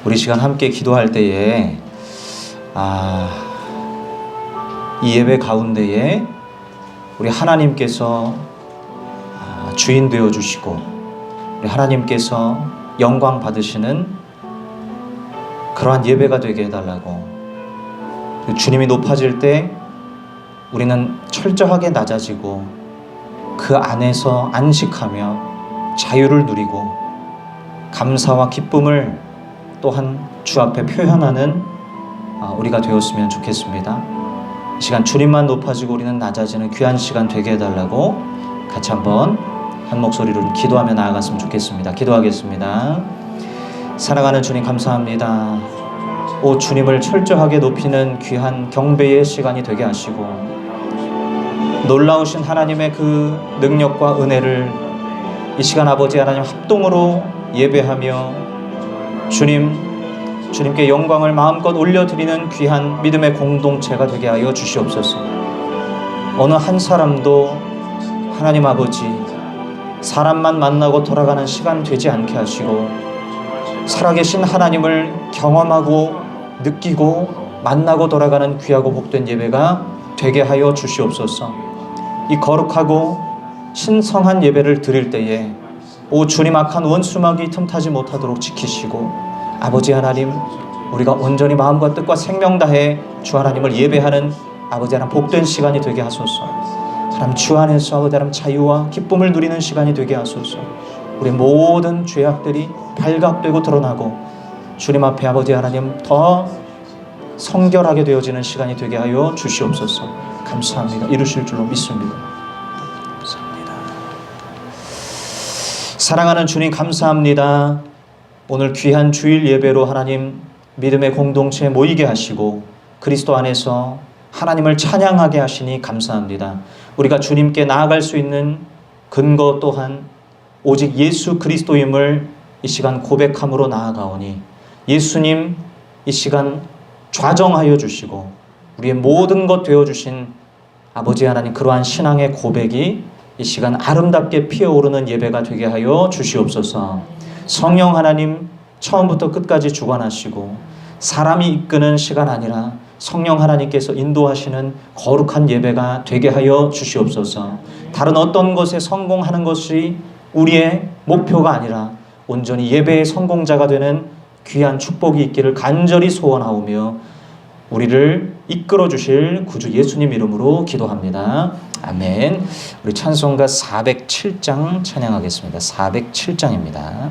우리 시간 함께 기도할 때에 이 예배 가운데에 우리 하나님께서 주인 되어 주시고 우리 하나님께서 영광 받으시는 그러한 예배가 되게 해달라고, 주님이 높아질 때 우리는 철저하게 낮아지고 그 안에서 안식하며 자유를 누리고 감사와 기쁨을 또한 주 앞에 표현하는 우리가 되었으면 좋겠습니다. 이 시간 주님만 높아지고 우리는 낮아지는 귀한 시간 되게 해달라고 같이 한번 한 목소리로 기도하며 나아갔으면 좋겠습니다. 기도하겠습니다. 사랑하는 주님, 감사합니다. 오 주님을 철저하게 높이는 귀한 경배의 시간이 되게 하시고 놀라우신 하나님의 그 능력과 은혜를 이 시간 아버지 하나님 합동으로 예배하며 주님께 영광을 마음껏 올려드리는 귀한 믿음의 공동체가 되게 하여 주시옵소서. 어느 한 사람도 하나님 아버지 사람만 만나고 돌아가는 시간 되지 않게 하시고 살아계신 하나님을 경험하고 느끼고 만나고 돌아가는 귀하고 복된 예배가 되게 하여 주시옵소서. 이 거룩하고 신성한 예배를 드릴 때에 오 주님, 악한 원수마귀 틈타지 못하도록 지키시고 아버지 하나님, 우리가 온전히 마음과 뜻과 생명 다해 주 하나님을 예배하는 아버지 하나님 복된 시간이 되게 하소서. 하나님 주 안에서 아버지 하나님 자유와 기쁨을 누리는 시간이 되게 하소서. 우리 모든 죄악들이 발각되고 드러나고 주님 앞에 아버지 하나님 더 성결하게 되어지는 시간이 되게 하여 주시옵소서. 감사합니다. 이루실 줄로 믿습니다. 감사합니다. 사랑하는 주님, 감사합니다. 오늘 귀한 주일 예배로 하나님 믿음의 공동체에 모이게 하시고 그리스도 안에서 하나님을 찬양하게 하시니 감사합니다. 우리가 주님께 나아갈 수 있는 근거 또한 오직 예수 그리스도임을 이 시간 고백함으로 나아가오니 예수님 이 시간 좌정하여 주시고 우리의 모든 것 되어주신 아버지 하나님, 그러한 신앙의 고백이 이 시간 아름답게 피어오르는 예배가 되게 하여 주시옵소서. 성령 하나님 처음부터 끝까지 주관하시고 사람이 이끄는 시간 아니라 성령 하나님께서 인도하시는 거룩한 예배가 되게 하여 주시옵소서. 다른 어떤 것에 성공하는 것이 우리의 목표가 아니라 온전히 예배의 성공자가 되는 귀한 축복이 있기를 간절히 소원하오며 우리를 이끌어 주실 구주 예수님 이름으로 기도합니다. 아멘. 우리 찬송가 407장 찬양하겠습니다. 407장입니다.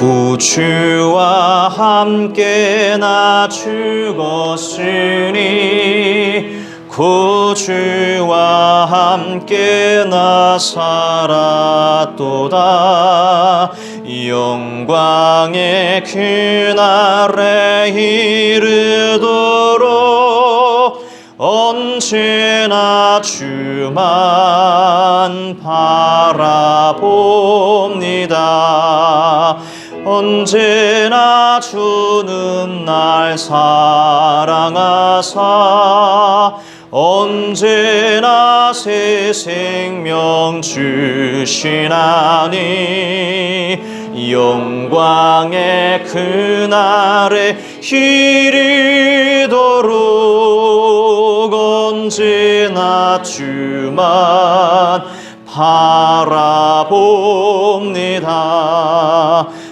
구주와 함께 나 죽었으니 구주와 함께 나 살았도다. 영광의 그날에 이르도록 언제나 주만 바라봅니다. 언제나 주는 날 사랑하사 언제나 새 생명 주시나니 영광의 그날에 이르도록 언제나 주만 바라봅니다.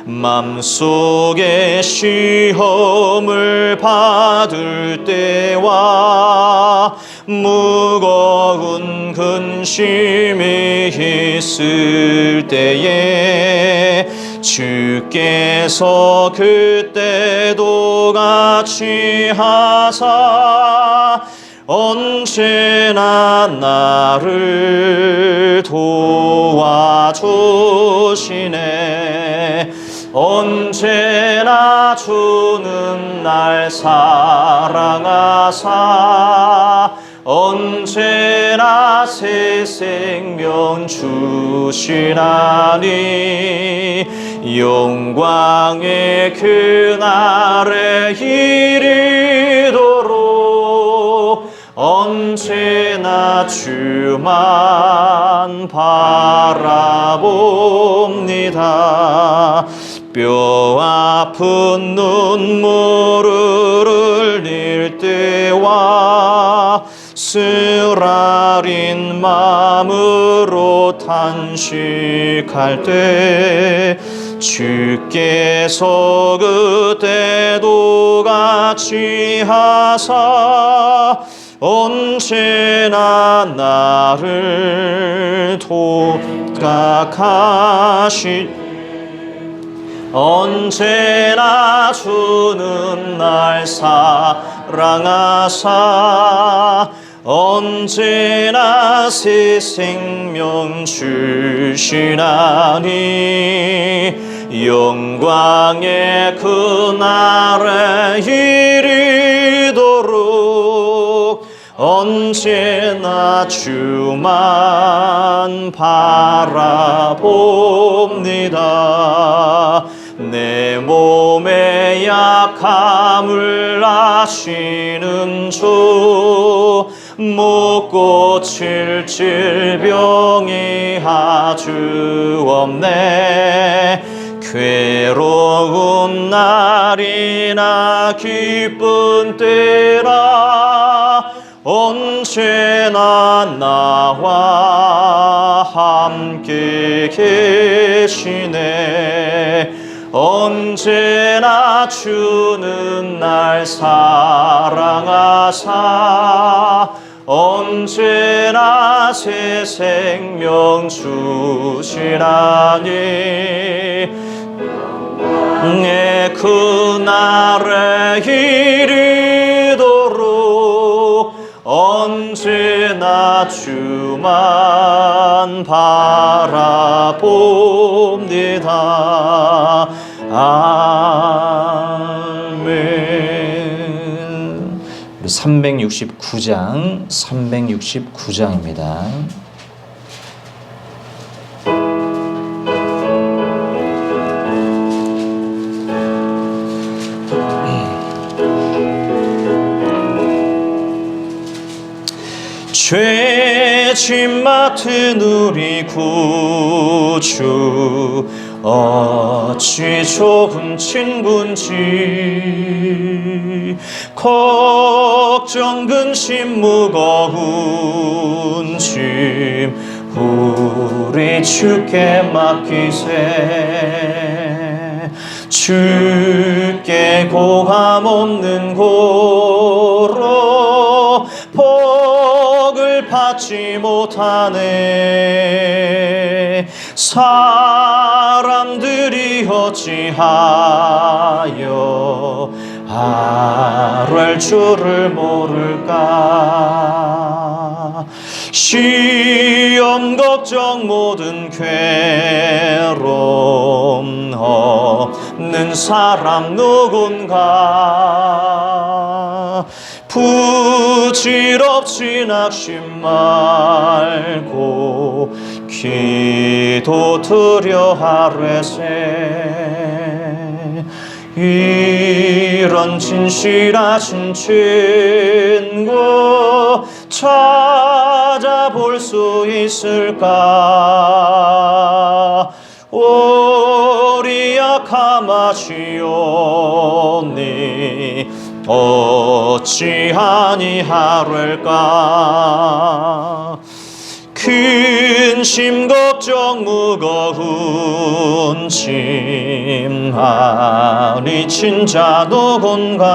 맘속에 시험을 받을 때와 무거운 근심이 있을 때에 주께서 그때도 같이 하사 언제나 나를 도와주시네. 언제나 주는 날 사랑하사 언제나 새 생명 주시나니 영광의 그날에 이르도록 언제나 주만 바라봅니다. 뼈 아픈 눈물을 흘릴 때와 쓰라린 마음으로 탄식할 때 주께서 그때도 같이 하사 언제나 나를 독각하시 언제나 주는 날 사랑하사 언제나 새 생명 주시나니 영광의 그날에 이르도록 언제나 주만 바라봅니다. 내 몸의 약함을 아시는 주 못 고칠 질병이 아주 없네. 괴로운 날이나 기쁜 때라 언제나 나와 함께 계시네. 언제나 주는 날 사랑하사 언제나 새 생명 주시나니 내 그날에 이르도록 언제나 주만 바라봅니다. 아멘. 369장입니다. 죄짐 맡은 우리 구주 어찌 조금 친군지 걱정 근심 무거운 짐 우리 주께 맡기세. 주께 고함 없는 고로 복을 받지 못하네. 사람들이 어찌하여 아뢰 줄을 모를까. 시험 걱정 모든 괴로움 없는 사람 누군가. 부질없이 낙심 말고 기도 드려 하뢰세. 이런 진실하신 친구 찾아볼 수 있을까. 우리 약함 아시오니 어찌하니 하뢰일까. 근심 걱정 무거운 짐 아니 진자 누군가.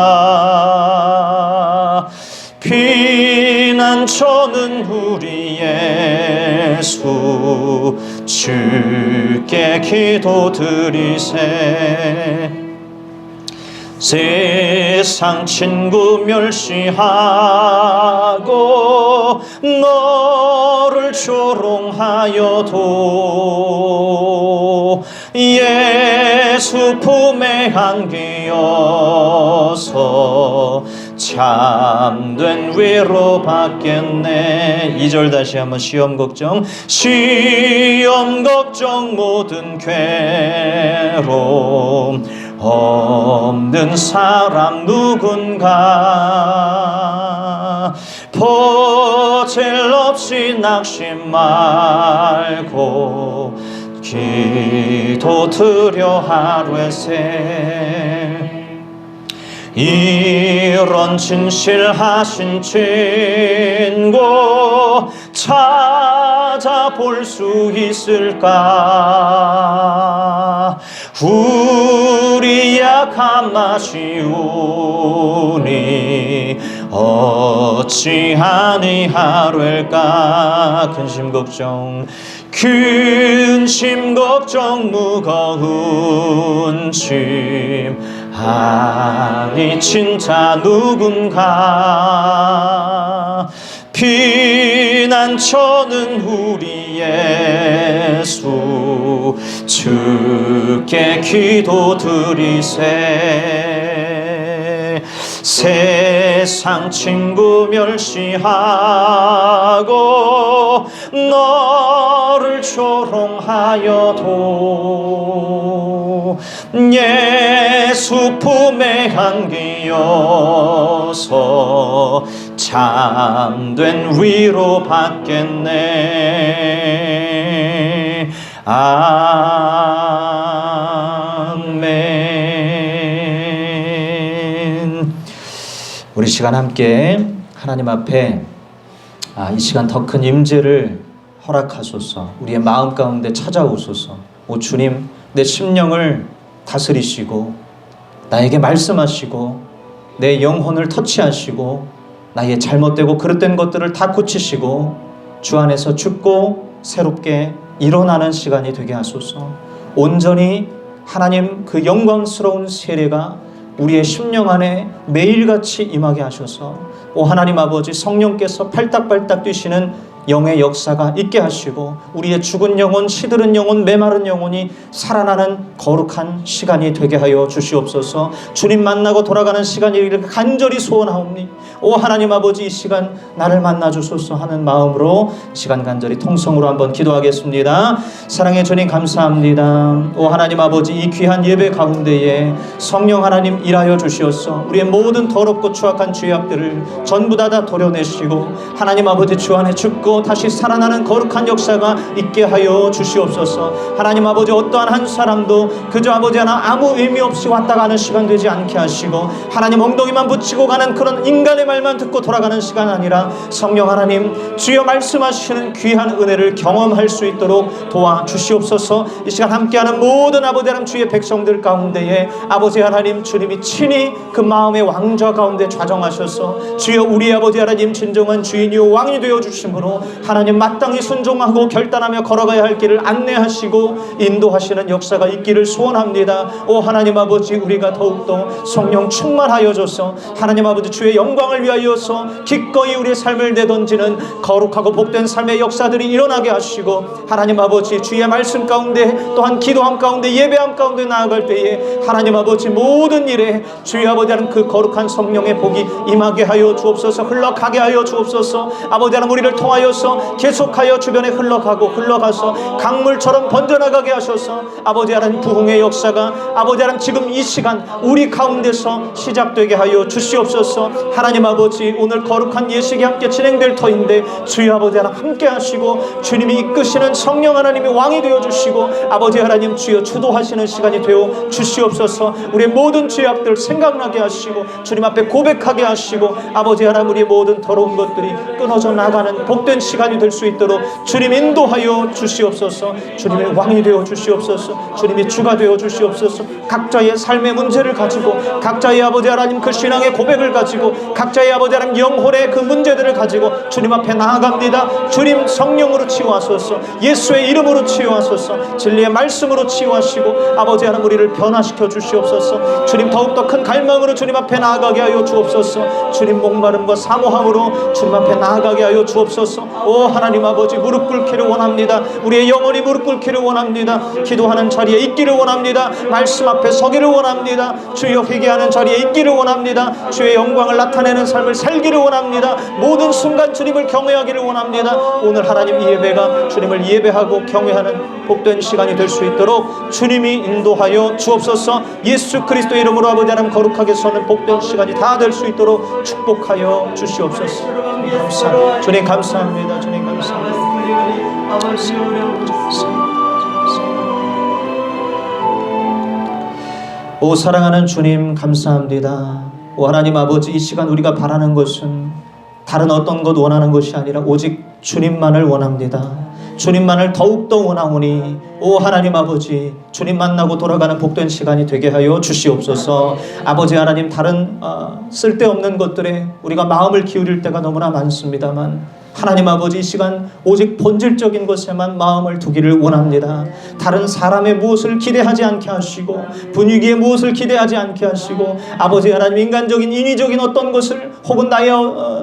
피난처는 우리 예수 주께 기도드리세. 세상 친구 멸시하고 너를 조롱하여도 예수 품에 안기어서 참된 위로 받겠네. 2절 다시 한번. 시험 걱정 모든 괴로움 없는 사람 누군가. 보잘없이 낙심 말고 기도 드려 하루에 새. 이런 진실하신 친구 찾아볼 수 있을까. 우리 약한 마시오니 어찌하니 하루일까. 근심 걱정 무거운 짐 아니 진짜 누군가. 피난처는 우리 예수 주께 기도드리세. 세상 친구 멸시하고 너를 조롱하여도 예수 품에 안기어서 참된 위로 받겠네. 아멘. 우리 시간 함께 하나님 앞에 이 시간 더 큰 임재를 허락하소서. 우리의 마음 가운데 찾아오소서. 오 주님, 내 심령을 다스리시고 나에게 말씀하시고 내 영혼을 터치하시고 나의 잘못되고 그릇된 것들을 다 고치시고 주 안에서 죽고 새롭게 일어나는 시간이 되게 하소서. 온전히 하나님 그 영광스러운 세례가 우리의 심령 안에 매일같이 임하게 하셔서 오 하나님 아버지, 성령께서 팔딱팔딱 뛰시는 영의 역사가 있게 하시고 우리의 죽은 영혼, 시들은 영혼, 메마른 영혼이 살아나는 거룩한 시간이 되게 하여 주시옵소서. 주님 만나고 돌아가는 시간이 이렇게 간절히 소원하옵니. 오 하나님 아버지, 이 시간 나를 만나 주소서 하는 마음으로 시간 간절히 통성으로 한번 기도하겠습니다. 사랑의 주님 감사합니다. 오 하나님 아버지, 이 귀한 예배 가운데에 성령 하나님 일하여 주시옵소서. 우리의 모든 더럽고 추악한 죄악들을 전부 다 도려내시고 하나님 아버지 주 안에 죽고 다시 살아나는 거룩한 역사가 있게 하여 주시옵소서. 하나님 아버지, 어떠한 한 사람도 그저 아버지 하나 아무 의미 없이 왔다 가는 시간 되지 않게 하시고 하나님 엉덩이만 붙이고 가는 그런 인간의 말만 듣고 돌아가는 시간 아니라 성령 하나님 주여 말씀하시는 귀한 은혜를 경험할 수 있도록 도와주시옵소서. 이 시간 함께하는 모든 아버지 하나님 주의 백성들 가운데에 아버지 하나님 주님이 친히 그 마음의 왕좌 가운데 좌정하셔서 주여 우리 아버지 하나님 진정한 주인이요 왕이 되어 주심으로 하나님 마땅히 순종하고 결단하며 걸어가야 할 길을 안내하시고 인도하시는 역사가 있기를 소원합니다. 오 하나님 아버지, 우리가 더욱더 성령 충만하여져서 하나님 아버지 주의 영광을 위하여서 기꺼이 우리의 삶을 내던지는 거룩하고 복된 삶의 역사들이 일어나게 하시고 하나님 아버지 주의 말씀 가운데 또한 기도함 가운데 예배함 가운데 나아갈 때에 하나님 아버지 모든 일에 주의 아버지 하나님 그 거룩한 성령의 복이 임하게 하여 주옵소서. 흘러가게 하여 주옵소서. 아버지 하나님 우리를 통하여서 계속하여 주변에 흘러가서 강물처럼 번져나가게 하셔서 아버지 하나님 부흥의 역사가 아버지 하나님 지금 이 시간 우리 가운데서 시작되게 하여 주시옵소서. 하나님 아버지, 오늘 거룩한 예식이 함께 진행될 터인데 주여 아버지 하나님 함께 하시고 주님이 이끄시는 성령 하나님이 왕이 되어 주시고 아버지 하나님 주여 주도하시는 시간이 되어 주시옵소서. 우리의 모든 죄악들 생각나게 하시고 주님 앞에 고백하게 하시고 아버지 하나님 우리의 모든 더러운 것들이 끊어져 나가는 복된 시간이 될 수 있도록 주님 인도하여 주시옵소서. 주님의 왕이 되어 주시옵소서. 주님이 주가 되어 주시옵소서. 각자의 삶의 문제를 가지고 각자의 아버지 하나님 그 신앙의 고백을 가지고 각자의 아버지 하나님 영혼의 그 문제들을 가지고 주님 앞에 나아갑니다. 주님 성령으로 치유하소서. 예수의 이름으로 치유하소서. 진리의 말씀으로 치유하시고 아버지 하나님 우리를 변화시켜 주시옵소서. 주님 더욱더 큰 갈망으로 주님 앞에 나아가게 하여 주옵소서. 주님 목마름과 사모함으로 주님 앞에 나아가게 하여 주옵소서. 오 하나님 아버지, 무릎 꿇기를 원합니다. 우리의 영혼이 무릎 꿇기를 원합니다. 기도하는 자리에 있기를 원합니다. 말씀 앞에 서기를 원합니다. 주여 회개하는 자리에 있기를 원합니다. 주의 영광을 나타내는 삶을 살기를 원합니다. 모든 순간 주님을 경외하기를 원합니다. 오늘 하나님 이 예배가 주님을 예배하고 경외하는 복된 시간이 될 수 있도록 주님이 인도하여 주옵소서. 예수 그리스도의 이름으로 아버지 하나님 거룩하게 서는 복된 시간이 다 될 수 있도록 축복하여 주시옵소서. 감사합니다. 주님 감사합니다. 주님 감사합니다. 오 사랑하는 주님 감사합니다. 오 하나님 아버지, 이 시간 우리가 바라는 것은 다른 어떤 것 원하는 것이 아니라 오직 주님만을 원합니다. 주님만을 더욱더 원하오니 오 하나님 아버지, 주님 만나고 돌아가는 복된 시간이 되게 하여 주시옵소서. 아버지 하나님, 다른 쓸데없는 것들에 우리가 마음을 기울일 때가 너무나 많습니다만 하나님 아버지, 이 시간 오직 본질적인 것에만 마음을 두기를 원합니다. 다른 사람의 무엇을 기대하지 않게 하시고 분위기에 무엇을 기대하지 않게 하시고 아버지 하나님, 인간적인 인위적인 어떤 것을 혹은 나의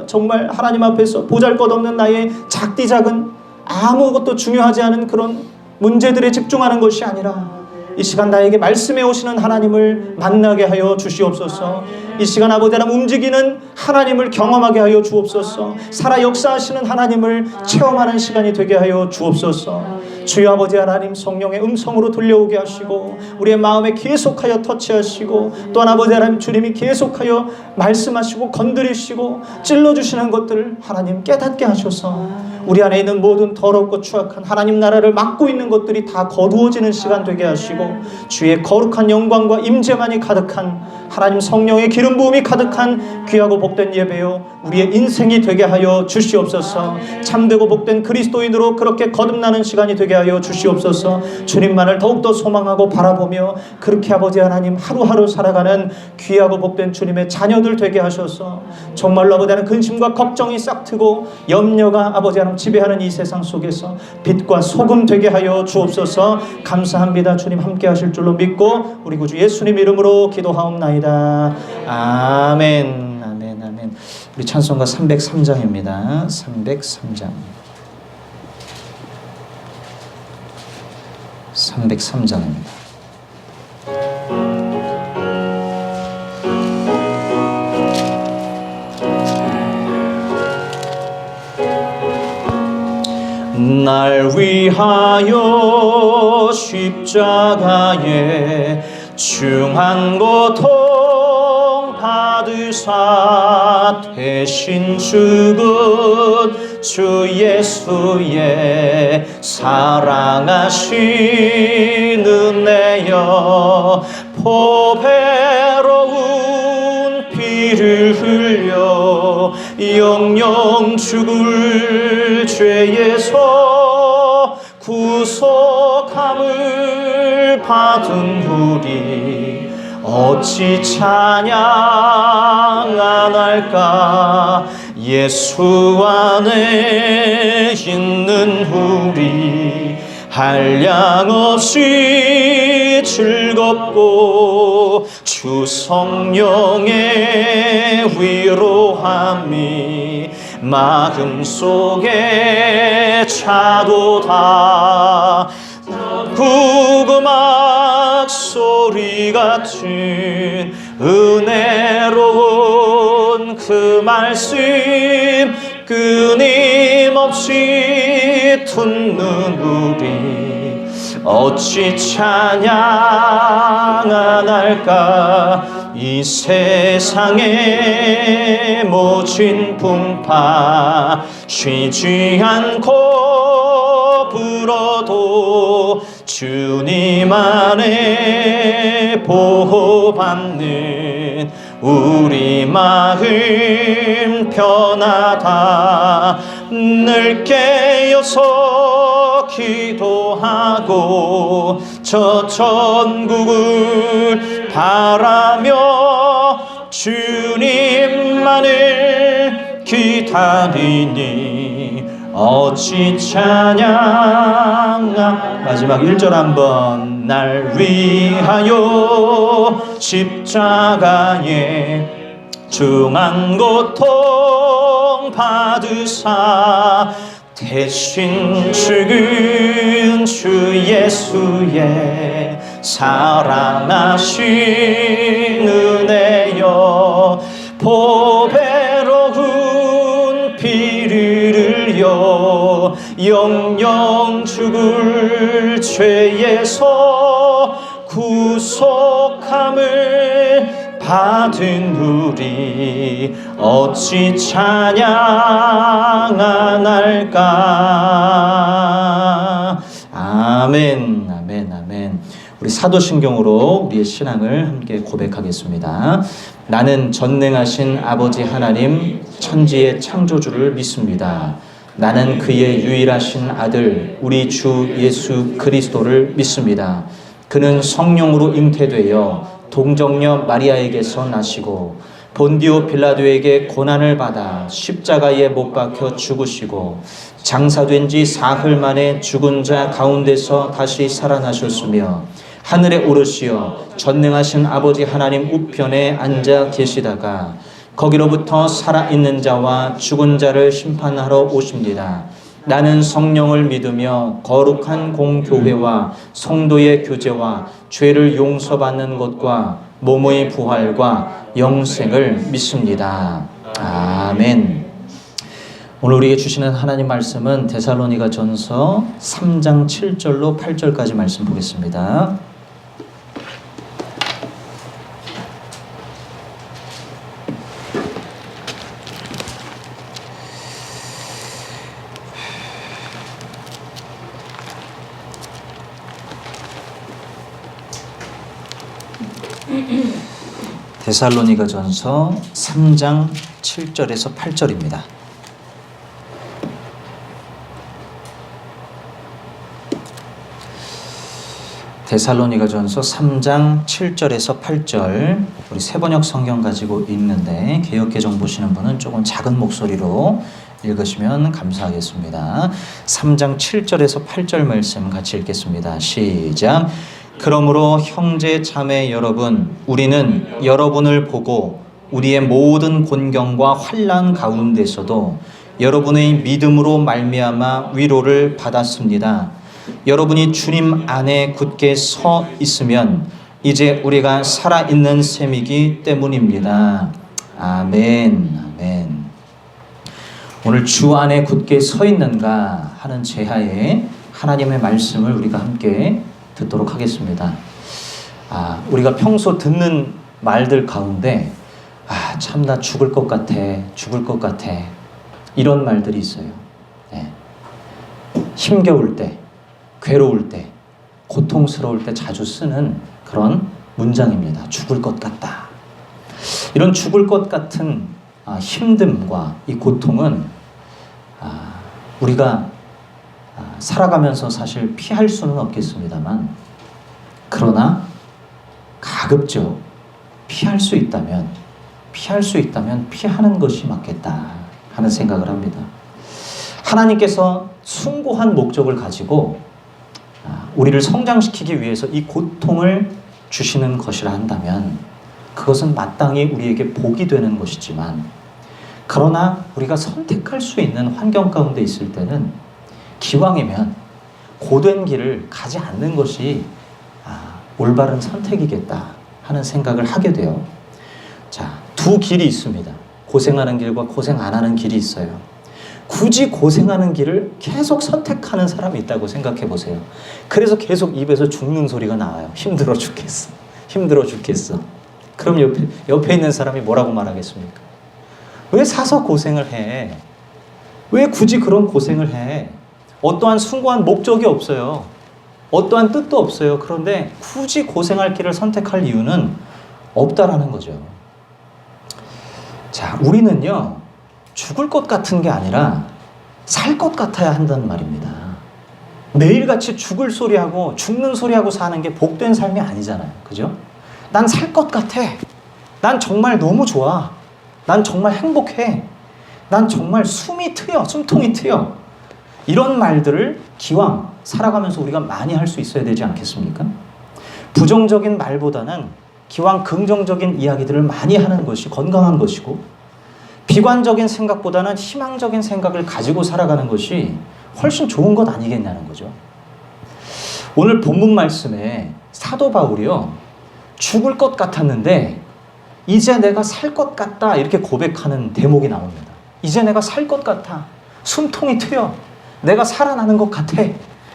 정말 하나님 앞에서 보잘것없는 나의 작디 작은 아무것도 중요하지 않은 그런 문제들에 집중하는 것이 아니라 이 시간 나에게 말씀해 오시는 하나님을 만나게 하여 주시옵소서. 이 시간 아버지 하나님, 움직이는 하나님을 경험하게 하여 주옵소서. 살아 역사하시는 하나님을 체험하는 시간이 되게 하여 주옵소서. 주여 아버지 하나님, 성령의 음성으로 들려오게 하시고 우리의 마음에 계속하여 터치하시고 또한 아버지 하나님, 주님이 계속하여 말씀하시고 건드리시고 찔러주시는 것들을 하나님 깨닫게 하셔서 우리 안에 있는 모든 더럽고 추악한 하나님 나라를 막고 있는 것들이 다 거두어지는 시간 되게 하시고 주의 거룩한 영광과 임재만이 가득한 하나님 성령의 기름 부음이 가득한 귀하고 복된 예배요 우리의 인생이 되게 하여 주시옵소서. 참되고 복된 그리스도인으로 그렇게 거듭나는 시간이 되게 하여 주시옵소서. 주님만을 더욱더 소망하고 바라보며 그렇게 아버지 하나님 하루하루 살아가는 귀하고 복된 주님의 자녀들 되게 하셔서 정말로 아버지 하나님, 근심과 걱정이 싹트고 염려가 아버지 하나님 지배하는 이 세상 속에서 빛과 소금 되게 하여 주옵소서. 감사합니다. 주님 함께 하실 줄로 믿고 우리 구주 예수님 이름으로 기도하옵나이다. 아멘. 아멘. 아멘. 우리 찬송가 303장입니다. 303장. 303장입니다. 날 위하여 십자가에 중한 고통 받으사 대신 죽은 주 예수의 사랑하신 은혜여 보배로운 피를 흘려 영영 죽을 죄에서 구속함을 받은 우리 어찌 찬양 안 할까. 예수 안에 있는 우리 한량없이 즐겁고 주 성령의 위로함이 마음속에 차도다. 구음악 소리 같은 은혜로운 그 말씀 끊임없이 듣는 우리 어찌 찬양 안 할까. 이 세상의 모진 풍파 쉬지 않고 불어도 주님 안에 보호받는 우리 마음 편하다. 늘 깨어서 기도하고 저 천국을 바라며 주님만을 기다리니 어찌 찬양. 마지막 1절 한번. 날 위하여 십자가에 중한 고통 받으사 대신 죽은 주 예수의 사랑하신 은혜여 보배로운 피를 흘려 영영 죽을 죄에서 구속함을 받은 우리 어찌 찬양 안 할까. 아멘, 아멘, 아멘. 우리 사도신경으로 우리의 신앙을 함께 고백하겠습니다. 나는 전능하신 아버지 하나님 천지의 창조주를 믿습니다. 나는 그의 유일하신 아들 우리 주 예수 그리스도를 믿습니다. 그는 성령으로 잉태되어 동정녀 마리아에게서 나시고 본디오 빌라도에게 고난을 받아 십자가에 못 박혀 죽으시고 장사된 지 사흘 만에 죽은 자 가운데서 다시 살아나셨으며 하늘에 오르시어 전능하신 아버지 하나님 우편에 앉아 계시다가 거기로부터 살아있는 자와 죽은 자를 심판하러 오십니다. 나는 성령을 믿으며 거룩한 공교회와 성도의 교제와 죄를 용서받는 것과 몸의 부활과 영생을 믿습니다. 아멘. 오늘 우리에게 주시는 하나님 말씀은 데살로니가 전서 3장 7절로 8절까지 말씀 보겠습니다. 데살로니가 전서 3장 7절에서 8절입니다. 데살로니가 전서 3장 7절에서 8절 우리 새번역 성경 가지고 읽는데 개역개정 보시는 분은 조금 작은 목소리로 읽으시면 감사하겠습니다. 3장 7절에서 8절 말씀 같이 읽겠습니다. 시작. 그러므로 형제 자매 여러분, 우리는 여러분을 보고 우리의 모든 곤경과 환난 가운데서도 여러분의 믿음으로 말미암아 위로를 받았습니다. 여러분이 주님 안에 굳게 서 있으면 이제 우리가 살아있는 셈이기 때문입니다. 아멘, 아멘. 오늘 주 안에 굳게 서 있는가 하는 제하에 하나님의 말씀을 우리가 함께 듣도록 하겠습니다. 우리가 평소 듣는 말들 가운데 참 나 죽을 것 같아, 죽을 것 같아 이런 말들이 있어요. 네. 힘겨울 때, 괴로울 때, 고통스러울 때 자주 쓰는 그런 문장입니다. 죽을 것 같다. 이런 죽을 것 같은 힘듦과 이 고통은 우리가 살아가면서 사실 피할 수는 없겠습니다만, 그러나 가급적 피할 수 있다면 피하는 것이 맞겠다 하는 생각을 합니다. 하나님께서 숭고한 목적을 가지고 우리를 성장시키기 위해서 이 고통을 주시는 것이라 한다면 그것은 마땅히 우리에게 복이 되는 것이지만, 그러나 우리가 선택할 수 있는 환경 가운데 있을 때는 기왕이면 고된 길을 가지 않는 것이 올바른 선택이겠다 하는 생각을 하게 돼요. 자, 두 길이 있습니다. 고생하는 길과 고생 안 하는 길이 있어요. 굳이 고생하는 길을 계속 선택하는 사람이 있다고 생각해 보세요. 그래서 계속 입에서 죽는 소리가 나와요. 힘들어 죽겠어. 힘들어 죽겠어. 그럼 옆에 있는 사람이 뭐라고 말하겠습니까? 왜 사서 고생을 해? 왜 굳이 그런 고생을 해? 어떠한 숭고한 목적이 없어요. 어떠한 뜻도 없어요. 그런데 굳이 고생할 길을 선택할 이유는 없다라는 거죠. 자, 우리는요, 죽을 것 같은 게 아니라 살 것 같아야 한다는 말입니다. 매일같이 죽을 소리하고 죽는 소리하고 사는 게 복된 삶이 아니잖아요. 그죠? 난 살 것 같아. 난 정말 너무 좋아. 난 정말 행복해. 난 정말 숨통이 트여. 이런 말들을 기왕 살아가면서 우리가 많이 할 수 있어야 되지 않겠습니까? 부정적인 말보다는 기왕 긍정적인 이야기들을 많이 하는 것이 건강한 것이고, 비관적인 생각보다는 희망적인 생각을 가지고 살아가는 것이 훨씬 좋은 것 아니겠냐는 거죠. 오늘 본문 말씀에 사도 바울이요, 죽을 것 같았는데 이제 내가 살 것 같다 이렇게 고백하는 대목이 나옵니다. 이제 내가 살 것 같아. 숨통이 트여. 내가 살아나는 것 같아.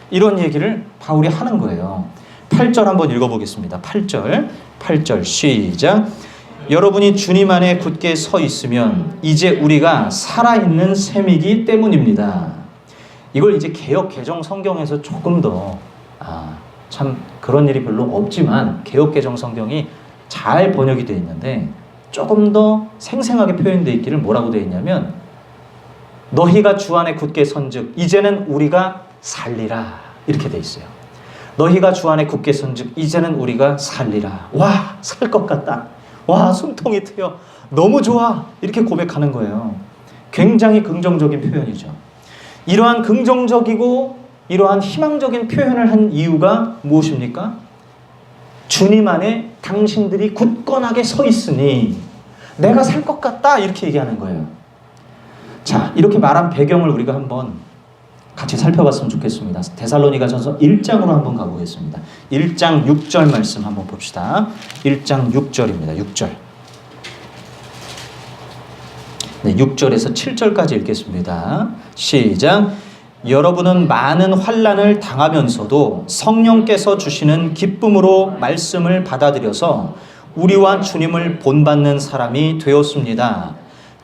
이런 얘기를 바울이 하는 거예요. 8절 한번 읽어보겠습니다. 8절 시작. 여러분이 주님 안에 굳게 서 있으면 이제 우리가 살아있는 셈이기 때문입니다. 이걸 이제 개역 개정 성경에서 조금 더 참 그런 일이 별로 없지만 개역 개정 성경이 잘 번역이 되어 있는데 조금 더 생생하게 표현되어 있기를 뭐라고 되어 있냐면 너희가 주 안에 굳게 선즉 이제는 우리가 살리라 이렇게 되어 있어요. 너희가 주 안에 굳게 선즉 이제는 우리가 살리라. 와, 살 것 같다. 와, 숨통이 트여. 너무 좋아. 이렇게 고백하는 거예요. 굉장히 긍정적인 표현이죠. 이러한 긍정적이고 이러한 희망적인 표현을 한 이유가 무엇입니까? 주님 안에 당신들이 굳건하게 서 있으니 내가 살 것 같다 이렇게 얘기하는 거예요. 자, 이렇게 말한 배경을 우리가 한번 같이 살펴봤으면 좋겠습니다. 데살로니가전서 1장으로 한번 가보겠습니다. 1장 6절 말씀 한번 봅시다. 1장 6절입니다. 6절. 네, 6절에서 7절까지 읽겠습니다. 시작. 여러분은 많은 환난을 당하면서도 성령께서 주시는 기쁨으로 말씀을 받아들여서 우리와 주님을 본받는 사람이 되었습니다.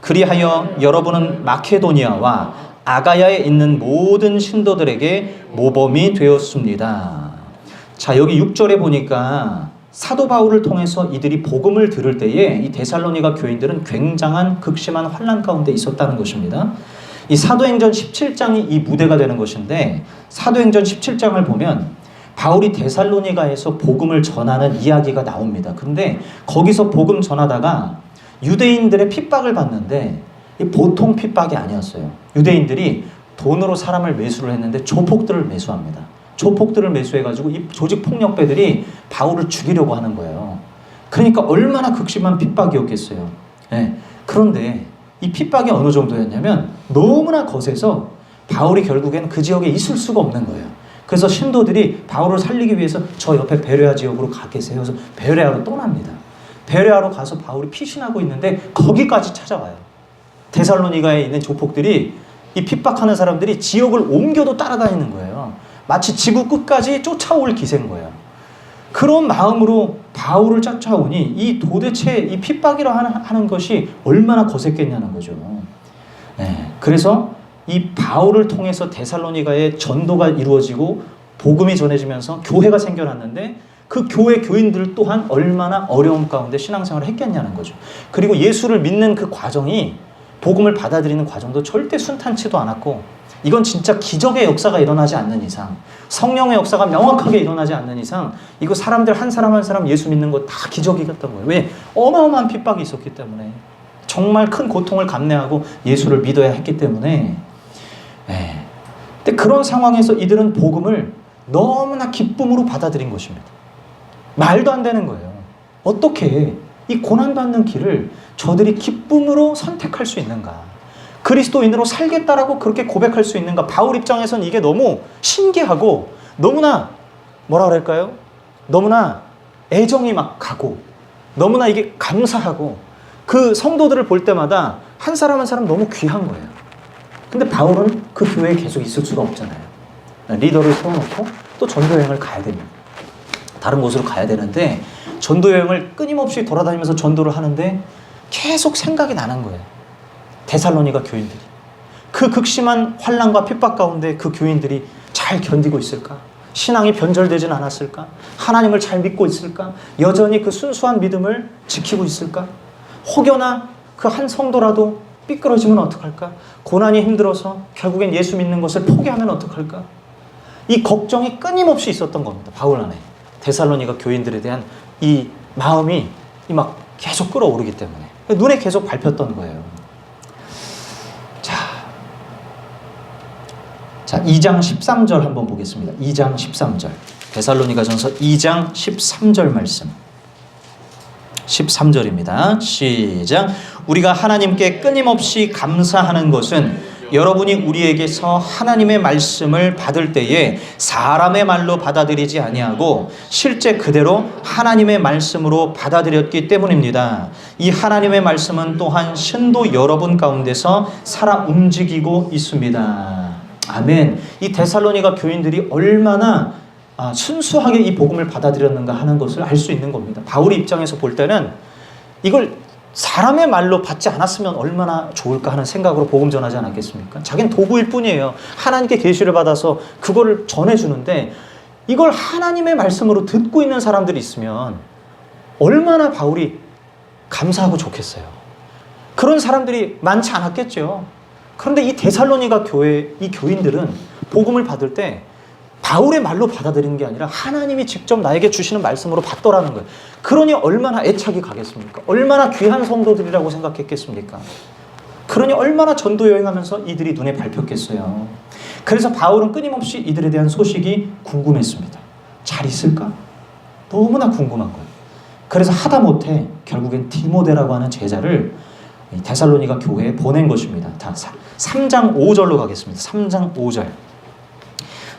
그리하여 여러분은 마케도니아와 아가야에 있는 모든 신도들에게 모범이 되었습니다. 자, 여기 6절에 보니까 사도 바울을 통해서 이들이 복음을 들을 때에 이 데살로니가 교인들은 굉장한 극심한 환난 가운데 있었다는 것입니다. 이 사도행전 17장이 이 무대가 되는 것인데 사도행전 17장을 보면 바울이 데살로니가에서 복음을 전하는 이야기가 나옵니다. 근데 거기서 복음 전하다가 유대인들의 핍박을 받는데 보통 핍박이 아니었어요. 유대인들이 돈으로 사람을 매수를 했는데 조폭들을 매수합니다. 조폭들을 매수해가지고 이 조직폭력배들이 바울을 죽이려고 하는 거예요. 그러니까 얼마나 극심한 핍박이었겠어요. 네. 그런데 이 핍박이 어느 정도였냐면 너무나 거세서 바울이 결국엔 그 지역에 있을 수가 없는 거예요. 그래서 신도들이 바울을 살리기 위해서 저 옆에 베레아 지역으로 가 계세요. 그래서 베레아로 떠납니다. 베레아로 가서 바울이 피신하고 있는데 거기까지 찾아와요. 데살로니가에 있는 조폭들이 이 핍박하는 사람들이 지역을 옮겨도 따라다니는 거예요. 마치 지구 끝까지 쫓아올 기세인 거예요. 그런 마음으로 바울을 쫓아오니 이 도대체 이 핍박이라 하는 것이 얼마나 거셌겠냐는 거죠. 네, 그래서 이 바울을 통해서 데살로니가에 전도가 이루어지고 복음이 전해지면서 교회가 생겨났는데 그 교회 교인들 또한 얼마나 어려움 가운데 신앙생활을 했겠냐는 거죠. 그리고 예수를 믿는 그 과정이 복음을 받아들이는 과정도 절대 순탄치도 않았고 이건 진짜 기적의 역사가 일어나지 않는 이상 성령의 역사가 명확하게 일어나지 않는 이상 이거 사람들 한 사람 한 사람 예수 믿는 거 다 기적이었던 거예요. 왜? 어마어마한 핍박이 있었기 때문에 정말 큰 고통을 감내하고 예수를 믿어야 했기 때문에 근데 그런 상황에서 이들은 복음을 너무나 기쁨으로 받아들인 것입니다. 말도 안 되는 거예요. 어떻게 이 고난받는 길을 저들이 기쁨으로 선택할 수 있는가? 그리스도인으로 살겠다라고 그렇게 고백할 수 있는가? 바울 입장에서는 이게 너무 신기하고 너무나 뭐라 그럴까요? 너무나 애정이 막 가고 너무나 이게 감사하고 그 성도들을 볼 때마다 한 사람 한 사람 너무 귀한 거예요. 근데 바울은 그 교회에 계속 있을 수가 없잖아요. 리더를 세워놓고 또 전도여행을 가야 됩니다. 다른 곳으로 가야 되는데 전도여행을 끊임없이 돌아다니면서 전도를 하는데 계속 생각이 나는 거예요. 데살로니가 교인들이 그 극심한 환난과 핍박 가운데 그 교인들이 잘 견디고 있을까? 신앙이 변절되진 않았을까? 하나님을 잘 믿고 있을까? 여전히 그 순수한 믿음을 지키고 있을까? 혹여나 그 한 성도라도 삐끄러지면 어떡할까? 고난이 힘들어서 결국엔 예수 믿는 것을 포기하면 어떡할까? 이 걱정이 끊임없이 있었던 겁니다. 바울 안에 데살로니가 교인들에 대한 이 마음이 막 계속 끌어오르기 때문에 눈에 계속 밟혔던 거예요. 자, 2장 13절 한번 보겠습니다. 2장 13절. 데살로니가전서 2장 13절 말씀. 13절입니다. 시작. 우리가 하나님께 끊임없이 감사하는 것은 여러분이 우리에게서 하나님의 말씀을 받을 때에 사람의 말로 받아들이지 아니하고 실제 그대로 하나님의 말씀으로 받아들였기 때문입니다. 이 하나님의 말씀은 또한 신도 여러분 가운데서 살아 움직이고 있습니다. 아멘. 이 데살로니가 교인들이 얼마나 순수하게 이 복음을 받아들였는가 하는 것을 알 수 있는 겁니다. 바울의 입장에서 볼 때는 이걸 사람의 말로 받지 않았으면 얼마나 좋을까 하는 생각으로 복음 전하지 않았겠습니까? 자기는 도구일 뿐이에요. 하나님께 계시를 받아서 그거를 전해주는데 이걸 하나님의 말씀으로 듣고 있는 사람들이 있으면 얼마나 바울이 감사하고 좋겠어요. 그런 사람들이 많지 않았겠죠. 그런데 이 데살로니가 교회 이 교인들은 복음을 받을 때 바울의 말로 받아들이는 게 아니라 하나님이 직접 나에게 주시는 말씀으로 받더라는 거예요. 그러니 얼마나 애착이 가겠습니까? 얼마나 귀한 성도들이라고 생각했겠습니까? 그러니 얼마나 전도 여행하면서 이들이 눈에 밟혔겠어요. 그래서 바울은 끊임없이 이들에 대한 소식이 궁금했습니다. 잘 있을까? 너무나 궁금한 거예요. 그래서 하다못해 결국엔 디모데라고 하는 제자를 데살로니가 교회에 보낸 것입니다. 다 3장 5절로 가겠습니다. 3장 5절.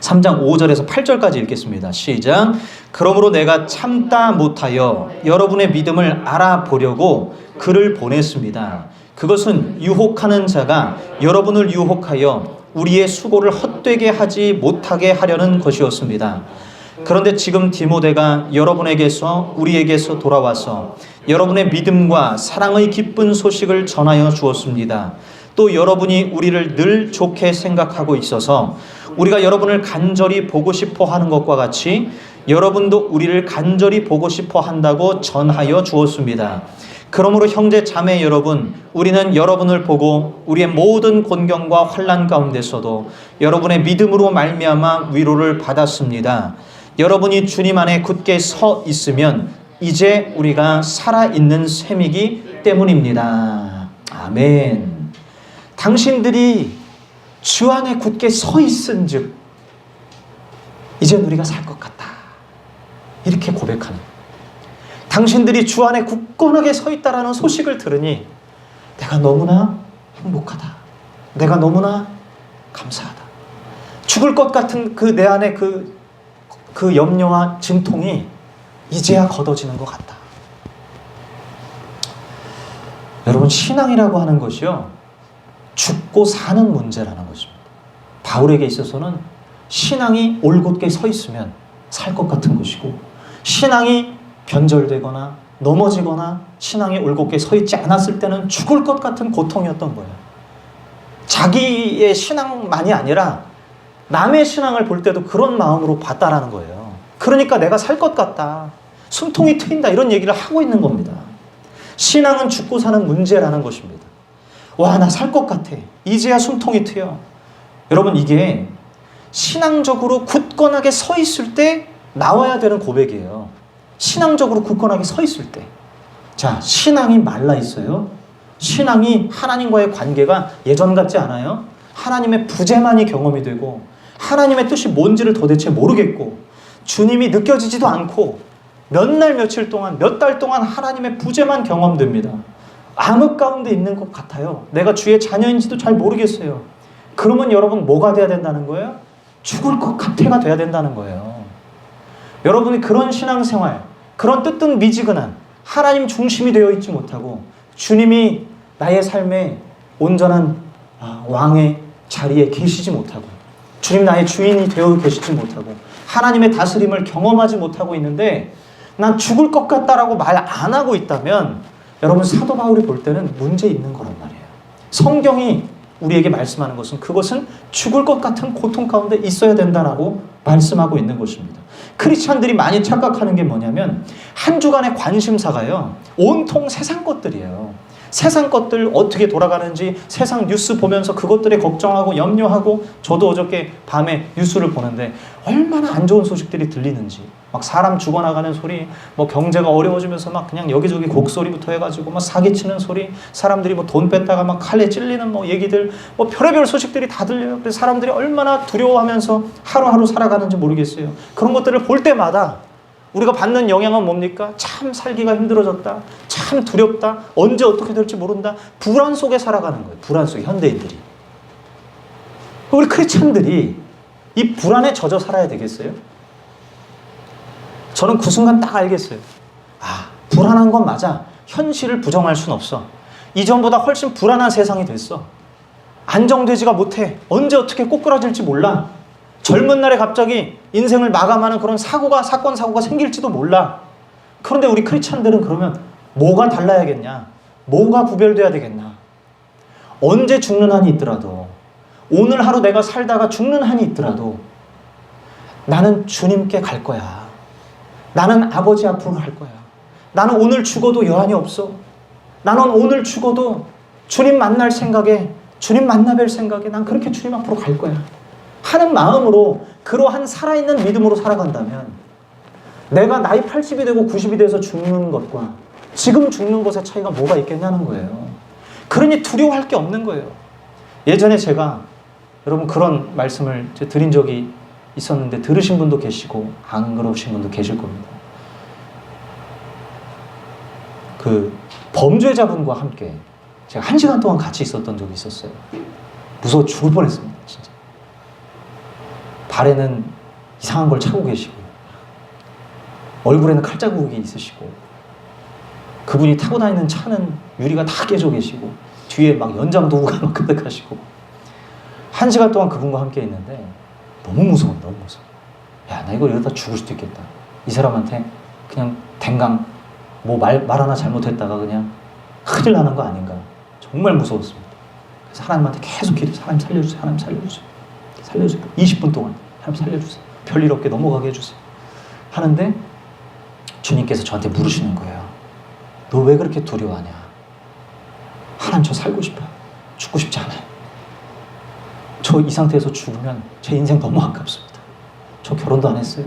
3장 5절에서 8절까지 읽겠습니다. 시작. 그러므로 내가 참다 못하여 여러분의 믿음을 알아보려고 그를 보냈습니다. 그것은 유혹하는 자가 여러분을 유혹하여 우리의 수고를 헛되게 하지 못하게 하려는 것이었습니다. 그런데 지금 디모데가 여러분에게서 우리에게서 돌아와서 여러분의 믿음과 사랑의 기쁜 소식을 전하여 주었습니다. 또 여러분이 우리를 늘 좋게 생각하고 있어서 우리가 여러분을 간절히 보고 싶어 하는 것과 같이 여러분도 우리를 간절히 보고 싶어 한다고 전하여 주었습니다. 그러므로 형제 자매 여러분, 우리는 여러분을 보고 우리의 모든 곤경과 환난 가운데서도 여러분의 믿음으로 말미암아 위로를 받았습니다. 여러분이 주님 안에 굳게 서 있으면 이제 우리가 살아있는 셈이기 때문입니다. 아멘. 당신들이 주 안에 굳게 서 있은 즉 이제 우리가 살 것 같다. 이렇게 고백하는, 당신들이 주 안에 굳건하게 서 있다라는 소식을 들으니 내가 너무나 행복하다. 내가 너무나 감사하다. 죽을 것 같은 그 내 안에 그 염려와 진통이 이제야 걷어지는 것 같다. 여러분, 신앙이라고 하는 것이요, 죽고 사는 문제라는 것입니다. 바울에게 있어서는 신앙이 올곧게 서 있으면 살 것 같은 것이고, 신앙이 변절되거나 넘어지거나 신앙이 올곧게 서 있지 않았을 때는 죽을 것 같은 고통이었던 거예요. 자기의 신앙만이 아니라 남의 신앙을 볼 때도 그런 마음으로 봤다라는 거예요. 그러니까 내가 살 것 같다, 숨통이 트인다, 이런 얘기를 하고 있는 겁니다. 신앙은 죽고 사는 문제라는 것입니다. 와, 나 살 것 같아. 이제야 숨통이 트여. 여러분, 이게 신앙적으로 굳건하게 서 있을 때 나와야 되는 고백이에요. 신앙적으로 굳건하게 서 있을 때. 자, 신앙이 말라 있어요. 신앙이 하나님과의 관계가 예전 같지 않아요. 하나님의 부재만이 경험이 되고 하나님의 뜻이 뭔지를 도대체 모르겠고 주님이 느껴지지도 않고 몇 날 며칠 동안 몇 달 동안 하나님의 부재만 경험됩니다. 암흑 가운데 있는 것 같아요. 내가 주의 자녀인지도 잘 모르겠어요. 그러면 여러분 뭐가 돼야 된다는 거예요? 죽을 것 같아가 돼야 된다는 거예요. 여러분이 그런 신앙생활, 그런 뜨뜻미지근한 하나님 중심이 되어 있지 못하고 주님이 나의 삶에 온전한 왕의 자리에 계시지 못하고 주님 나의 주인이 되어 계시지 못하고 하나님의 다스림을 경험하지 못하고 있는데 난 죽을 것 같다라고 말 안 하고 있다면 여러분, 사도 바울이 볼 때는 문제 있는 거란 말이에요. 성경이 우리에게 말씀하는 것은 그것은 죽을 것 같은 고통 가운데 있어야 된다라고 말씀하고 있는 것입니다. 크리스찬들이 많이 착각하는 게 뭐냐면 한 주간의 관심사가요, 온통 세상 것들이에요. 세상 것들 어떻게 돌아가는지 세상 뉴스 보면서 그것들에 걱정하고 염려하고, 저도 어저께 밤에 뉴스를 보는데 얼마나 안 좋은 소식들이 들리는지, 막 사람 죽어나가는 소리, 뭐 경제가 어려워지면서 막 그냥 여기저기 곡소리부터 해가지고 막 사기치는 소리, 사람들이 뭐 돈 뺐다가 막 칼에 찔리는 뭐 얘기들, 뭐 별의별 소식들이 다 들려요. 그래서 사람들이 얼마나 두려워하면서 하루하루 살아가는지 모르겠어요. 그런 것들을 볼 때마다 우리가 받는 영향은 뭡니까? 참 살기가 힘들어졌다. 참 두렵다. 언제 어떻게 될지 모른다. 불안 속에 살아가는 거예요. 불안 속에 현대인들이. 우리 크리스찬들이 이 불안에 젖어 살아야 되겠어요? 저는 그 순간 딱 알겠어요. 아, 불안한 건 맞아. 현실을 부정할 순 없어. 이전보다 훨씬 불안한 세상이 됐어. 안정되지가 못해. 언제 어떻게 꼬꾸라질지 몰라. 젊은 날에 갑자기 인생을 마감하는 그런 사건, 사고가 생길지도 몰라. 그런데 우리 크리스찬들은 그러면 뭐가 달라야겠냐? 뭐가 구별돼야 되겠나? 언제 죽는 한이 있더라도, 오늘 하루 내가 살다가 죽는 한이 있더라도 나는 주님께 갈 거야. 나는 아버지 앞으로 갈 거야. 나는 오늘 죽어도 여한이 없어. 나는 오늘 죽어도 주님 만날 생각에, 주님 만나뵐 생각에 난 그렇게 주님 앞으로 갈 거야 하는 마음으로, 그러한 살아있는 믿음으로 살아간다면 내가 나이 80이 되고 90이 돼서 죽는 것과 지금 죽는 것의 차이가 뭐가 있겠냐는 거예요. 그러니 두려워할 게 없는 거예요. 예전에 제가 여러분 그런 말씀을 드린 적이 있었는데 들으신 분도 계시고 안 그러신 분도 계실 겁니다. 그 범죄자분과 함께 제가 1시간 동안 같이 있었던 적이 있었어요. 무서워 죽을 뻔했습니다. 진짜. 발에는 이상한 걸 차고 계시고 얼굴에는 칼자국이 있으시고 그분이 타고 다니는 차는 유리가 다 깨져 계시고 뒤에 막 연장 도구가 막 가득하시고 1시간 동안 그분과 함께 있는데 너무 무서워. 야, 나 이거 이러다 죽을 수도 있겠다. 이 사람한테 그냥 댕강 뭐 말 하나 잘못했다가 그냥 큰일 나는 거 아닌가. 정말 무서웠습니다. 그래서 하나님한테 계속 기도해요. 하나님 살려주세요. 하나님 살려주세요. 살려주세요. 20분 동안 하나님 살려주세요. 별일 없게 넘어가게 해주세요. 하는데 주님께서 저한테 물으시는 거예요. 너 왜 그렇게 두려워하냐? 하나님 저 살고 싶어요. 죽고 싶지 않아요. 저 이 상태에서 죽으면 제 인생 너무 아깝습니다. 저 결혼도 안 했어요.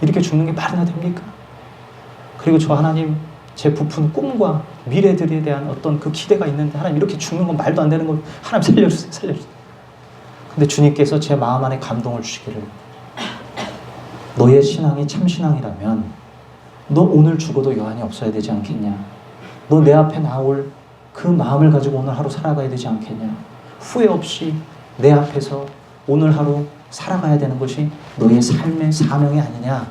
이렇게 죽는 게 말이나 됩니까? 그리고 저 하나님 제 부푼 꿈과 미래들에 대한 어떤 그 기대가 있는데 하나님 이렇게 죽는 건 말도 안 되는 거 하나님 살려주세요. 살려주세요. 근데 주님께서 제 마음 안에 감동을 주시기를 너의 신앙이 참신앙이라면 너 오늘 죽어도 여한이 없어야 되지 않겠냐? 너 내 앞에 나올 그 마음을 가지고 오늘 하루 살아가야 되지 않겠냐? 후회 없이 내 앞에서 오늘 하루 살아가야 되는 것이 너의 삶의 사명이 아니냐?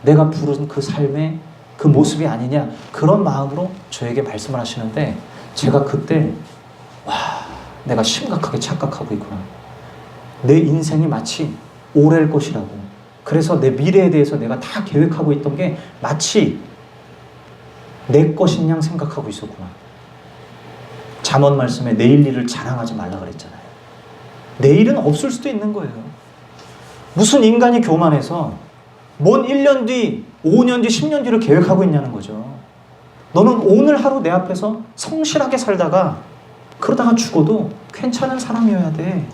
내가 부른 그 삶의 그 모습이 아니냐? 그런 마음으로 저에게 말씀을 하시는데 제가 그때 와, 내가 심각하게 착각하고 있구나. 내 인생이 마치 오래일 것이라고. 그래서 내 미래에 대해서 내가 다 계획하고 있던 게 마치 내 것인 양 생각하고 있었구나. 잠언 말씀에 내일 일을 자랑하지 말라 그랬잖아요. 내일은 없을 수도 있는 거예요. 무슨 인간이 교만해서 뭔 1년 뒤, 5년 뒤, 10년 뒤를 계획하고 있냐는 거죠. 너는 오늘 하루 내 앞에서 성실하게 살다가 그러다가 죽어도 괜찮은 사람이어야 돼.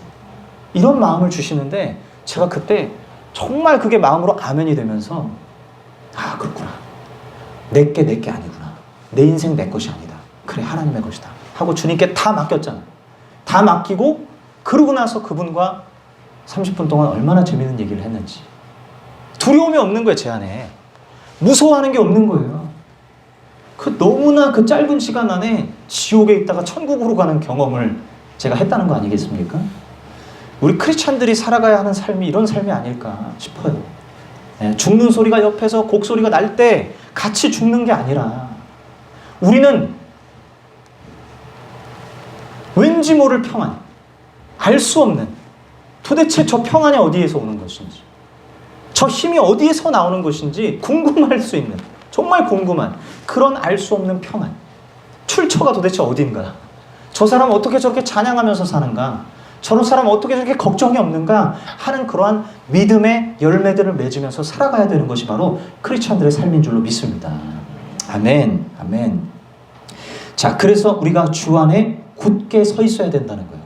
이런 마음을 주시는데 제가 그때 정말 그게 마음으로 아멘이 되면서 아, 그렇구나. 내게 아니구나. 내 인생 내 것이 아니다. 그래, 하나님의 것이다. 하고 주님께 다 맡겼잖아요. 다 맡기고 그러고 나서 그분과 30분 동안 얼마나 재밌는 얘기를 했는지. 두려움이 없는 거예요, 제 안에. 무서워하는 게 없는 거예요. 그 너무나 그 짧은 시간 안에 지옥에 있다가 천국으로 가는 경험을 제가 했다는 거 아니겠습니까? 우리 크리스찬들이 살아가야 하는 삶이 이런 삶이 아닐까 싶어요. 죽는 소리가 옆에서 곡소리가 날 때 같이 죽는 게 아니라 우리는 왠지 모를 평안, 알 수 없는 도대체 저 평안이 어디에서 오는 것인지, 저 힘이 어디에서 나오는 것인지 궁금할 수 있는, 정말 궁금한 그런 알 수 없는 평안. 출처가 도대체 어딘가? 저 사람 어떻게 저렇게 찬양하면서 사는가? 저런 사람 어떻게 저렇게 걱정이 없는가? 하는 그러한 믿음의 열매들을 맺으면서 살아가야 되는 것이 바로 크리스찬들의 삶인 줄로 믿습니다. 아멘, 아멘. 자, 그래서 우리가 주 안에 굳게 서 있어야 된다는 거예요.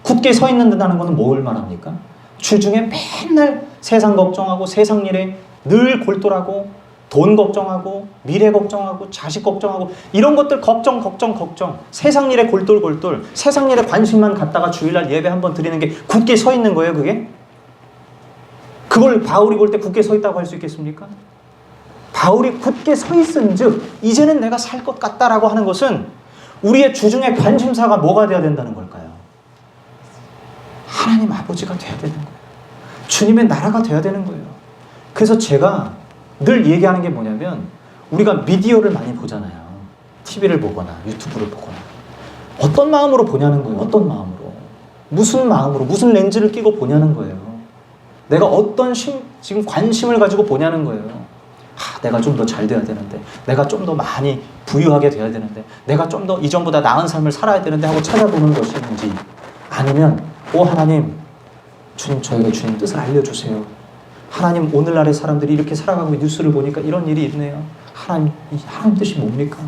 굳게 서 있는다는 것은 뭘 말합니까? 주중에 맨날 세상 걱정하고 세상 일에 늘 골똘하고 돈 걱정하고 미래 걱정하고 자식 걱정하고 이런 것들 걱정 세상 일에 골똘 세상 일에 관심만 갖다가 주일날 예배 한번 드리는 게 굳게 서 있는 거예요. 그게? 그걸 바울이 볼 때 굳게 서 있다고 할 수 있겠습니까? 바울이 굳게 서 있은 즉 이제는 내가 살 것 같다라고 하는 것은 우리의 주중의 관심사가 뭐가 되어야 된다는 걸까요? 하나님 아버지가 돼야 되는 거예요. 주님의 나라가 돼야 되는 거예요. 그래서 제가 늘 얘기하는 게 뭐냐면, 우리가 미디어를 많이 보잖아요. TV를 보거나 유튜브를 보거나. 어떤 마음으로 보냐는 거예요. 어떤 마음으로. 무슨 마음으로, 무슨 렌즈를 끼고 보냐는 거예요. 내가 어떤 지금 관심을 가지고 보냐는 거예요. 내가 좀 더 잘 돼야 되는데, 내가 좀 더 많이 부유하게 돼야 되는데, 내가 좀 더 이전보다 나은 삶을 살아야 되는데 하고 찾아보는 것인지, 아니면 하나님, 주님, 저에게 주님 뜻을 알려주세요. 하나님, 오늘날의 사람들이 이렇게 살아가고 뉴스를 보니까 이런 일이 있네요. 하나님 뜻이 뭡니까?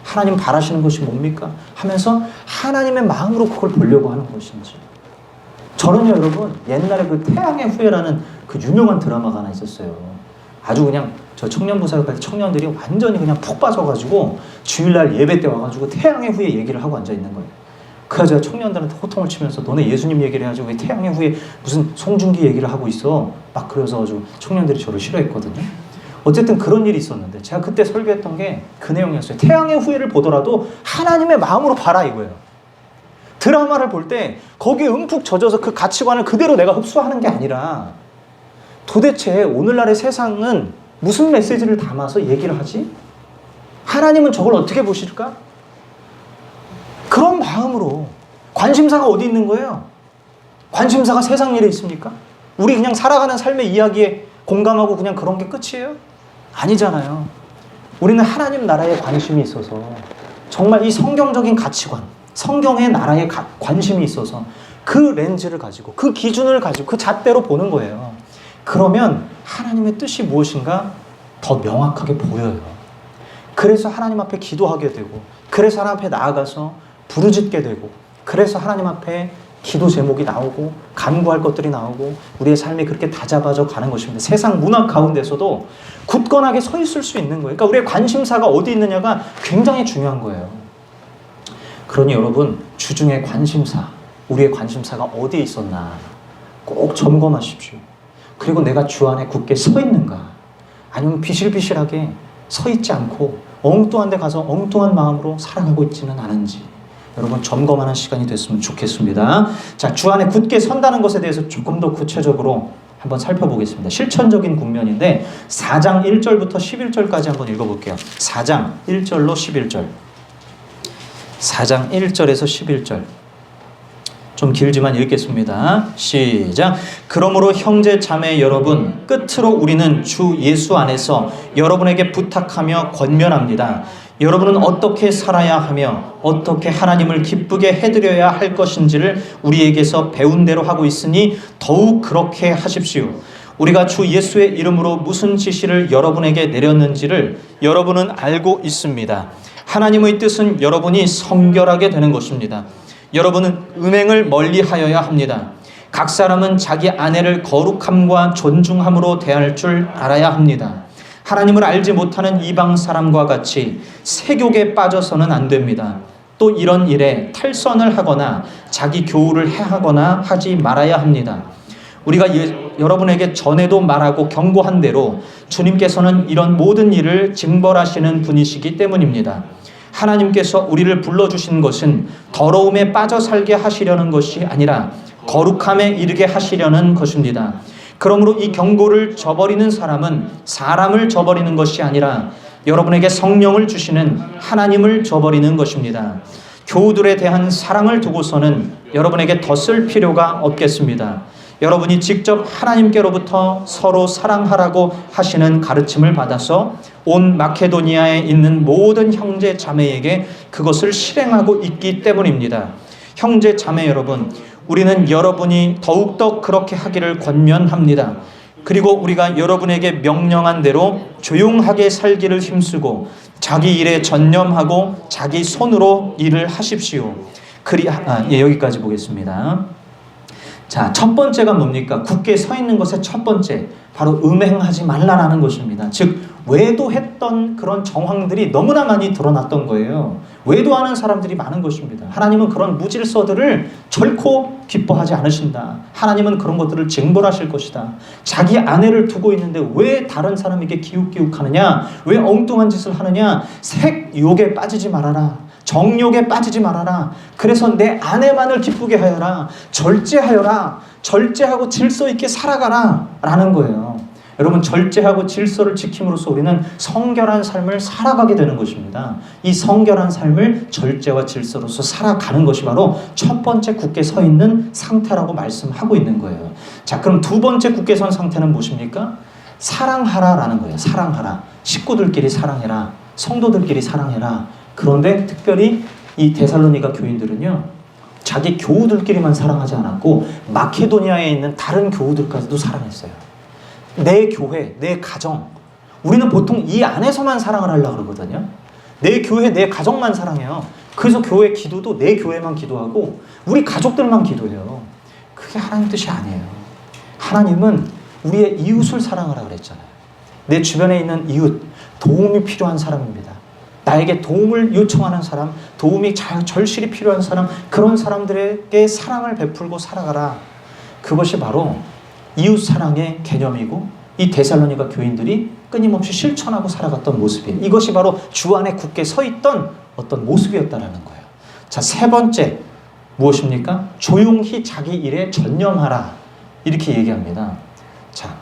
하나님 바라시는 것이 뭡니까? 하면서 하나님의 마음으로 그걸 보려고 하는 것인지. 저는요, 여러분, 옛날에 그 태양의 후예라는 그 유명한 드라마가 하나 있었어요. 아주 그냥 저 청년부 사역할 때 청년들이 완전히 그냥 푹 빠져가지고 주일날 예배 때 와가지고 태양의 후예 얘기를 하고 앉아있는 거예요. 그래서 제가 청년들한테 호통을 치면서, 너네 예수님 얘기를 해가지고 왜 태양의 후예 무슨 송중기 얘기를 하고 있어? 막 그래서 가지고 청년들이 저를 싫어했거든요. 어쨌든 그런 일이 있었는데, 제가 그때 설교했던 게 그 내용이었어요. 태양의 후예를 보더라도 하나님의 마음으로 봐라, 이거예요. 드라마를 볼 때 거기에 움푹 젖어서 그 가치관을 그대로 내가 흡수하는 게 아니라, 도대체 오늘날의 세상은 무슨 메시지를 담아서 얘기를 하지? 하나님은 저걸 어떻게 보실까? 그런 마음으로. 관심사가 어디 있는 거예요? 관심사가 세상 일에 있습니까? 우리 그냥 살아가는 삶의 이야기에 공감하고 그냥 그런 게 끝이에요? 아니잖아요. 우리는 하나님 나라에 관심이 있어서, 정말 이 성경적인 가치관, 성경의 나라에 관심이 있어서 그 렌즈를 가지고, 그 기준을 가지고 그 잣대로 보는 거예요. 그러면 하나님의 뜻이 무엇인가 더 명확하게 보여요. 그래서 하나님 앞에 기도하게 되고, 그래서 하나님 앞에 나아가서 부르짖게 되고, 그래서 하나님 앞에 기도 제목이 나오고 간구할 것들이 나오고 우리의 삶이 그렇게 다잡아져 가는 것입니다. 세상 문화 가운데서도 굳건하게 서 있을 수 있는 거예요. 그러니까 우리의 관심사가 어디 있느냐가 굉장히 중요한 거예요. 그러니 여러분, 주중의 관심사, 우리의 관심사가 어디에 있었나 꼭 점검하십시오. 그리고 내가 주 안에 굳게 서 있는가, 아니면 비실비실하게 서 있지 않고 엉뚱한 데 가서 엉뚱한 마음으로 살아가고 있지는 않은지, 여러분 점검하는 시간이 됐으면 좋겠습니다. 자, 주 안에 굳게 선다는 것에 대해서 조금 더 구체적으로 한번 살펴보겠습니다. 실천적인 국면인데 4장 1절부터 11절까지 한번 읽어볼게요. 4장 1절로 11절. 4장 1절에서 11절. 좀 길지만 읽겠습니다. 시작. 그러므로 형제 자매 여러분, 끝으로 우리는 주 예수 안에서 여러분에게 부탁하며 권면합니다. 여러분은 어떻게 살아야 하며 어떻게 하나님을 기쁘게 해드려야 할 것인지를 우리에게서 배운 대로 하고 있으니 더욱 그렇게 하십시오. 우리가 주 예수의 이름으로 무슨 지시를 여러분에게 내렸는지를 여러분은 알고 있습니다. 하나님의 뜻은 여러분이 성결하게 되는 것입니다. 여러분은 음행을 멀리하여야 합니다. 각 사람은 자기 아내를 거룩함과 존중함으로 대할 줄 알아야 합니다. 하나님을 알지 못하는 이방 사람과 같이 세욕에 빠져서는 안 됩니다. 또 이런 일에 탈선을 하거나 자기 교우를 해하거나 하지 말아야 합니다. 우리가 여러분에게 전에도 말하고 경고한 대로 주님께서는 이런 모든 일을 징벌하시는 분이시기 때문입니다. 하나님께서 우리를 불러주신 것은 더러움에 빠져 살게 하시려는 것이 아니라 거룩함에 이르게 하시려는 것입니다. 그러므로 이 경고를 저버리는 사람은 사람을 저버리는 것이 아니라 여러분에게 성령을 주시는 하나님을 저버리는 것입니다. 교우들에 대한 사랑을 두고서는 여러분에게 더 쓸 필요가 없겠습니다. 여러분이 직접 하나님께로부터 서로 사랑하라고 하시는 가르침을 받아서 온 마케도니아에 있는 모든 형제 자매에게 그것을 실행하고 있기 때문입니다. 형제 자매 여러분, 우리는 여러분이 더욱더 그렇게 하기를 권면합니다. 그리고 우리가 여러분에게 명령한 대로 조용하게 살기를 힘쓰고 자기 일에 전념하고 자기 손으로 일을 하십시오. 여기까지 보겠습니다. 자, 첫 번째가 뭡니까? 굳게 서 있는 것의 첫 번째, 바로 음행하지 말라라는 것입니다. 즉, 외도했던 그런 정황들이 너무나 많이 드러났던 거예요. 외도하는 사람들이 많은 것입니다. 하나님은 그런 무질서들을 결코 기뻐하지 않으신다. 하나님은 그런 것들을 징벌하실 것이다. 자기 아내를 두고 있는데 왜 다른 사람에게 기웃기웃하느냐? 왜 엉뚱한 짓을 하느냐? 색욕에 빠지지 말아라. 정욕에 빠지지 말아라. 그래서 내 아내만을 기쁘게 하여라. 절제하여라. 절제하고 질서 있게 살아가라 라는 거예요. 여러분, 절제하고 질서를 지킴으로써 우리는 성결한 삶을 살아가게 되는 것입니다. 이 성결한 삶을 절제와 질서로서 살아가는 것이 바로 첫 번째 굳게 서 있는 상태라고 말씀하고 있는 거예요. 자, 그럼 두 번째 굳게 선 상태는 무엇입니까? 사랑하라라는 거예요. 사랑하라. 식구들끼리 사랑해라. 성도들끼리 사랑해라. 그런데 특별히 이 데살로니가 교인들은요, 자기 교우들끼리만 사랑하지 않았고 마케도니아에 있는 다른 교우들까지도 사랑했어요. 내 교회, 내 가정. 우리는 보통 이 안에서만 사랑을 하려고 그러거든요. 내 교회, 내 가정만 사랑해요. 그래서 교회 기도도 내 교회만 기도하고 우리 가족들만 기도해요. 그게 하나님 뜻이 아니에요. 하나님은 우리의 이웃을 사랑하라 그랬잖아요. 내 주변에 있는 이웃, 도움이 필요한 사람입니다. 나에게 도움을 요청하는 사람, 도움이 절실히 필요한 사람, 그런 사람들에게 사랑을 베풀고 살아가라. 그것이 바로 이웃 사랑의 개념이고 이 데살로니가 교인들이 끊임없이 실천하고 살아갔던 모습이에요. 이것이 바로 주 안에 굳게 서 있던 어떤 모습이었다라는 거예요. 자, 세 번째 무엇입니까? 조용히 자기 일에 전념하라. 이렇게 얘기합니다. 자,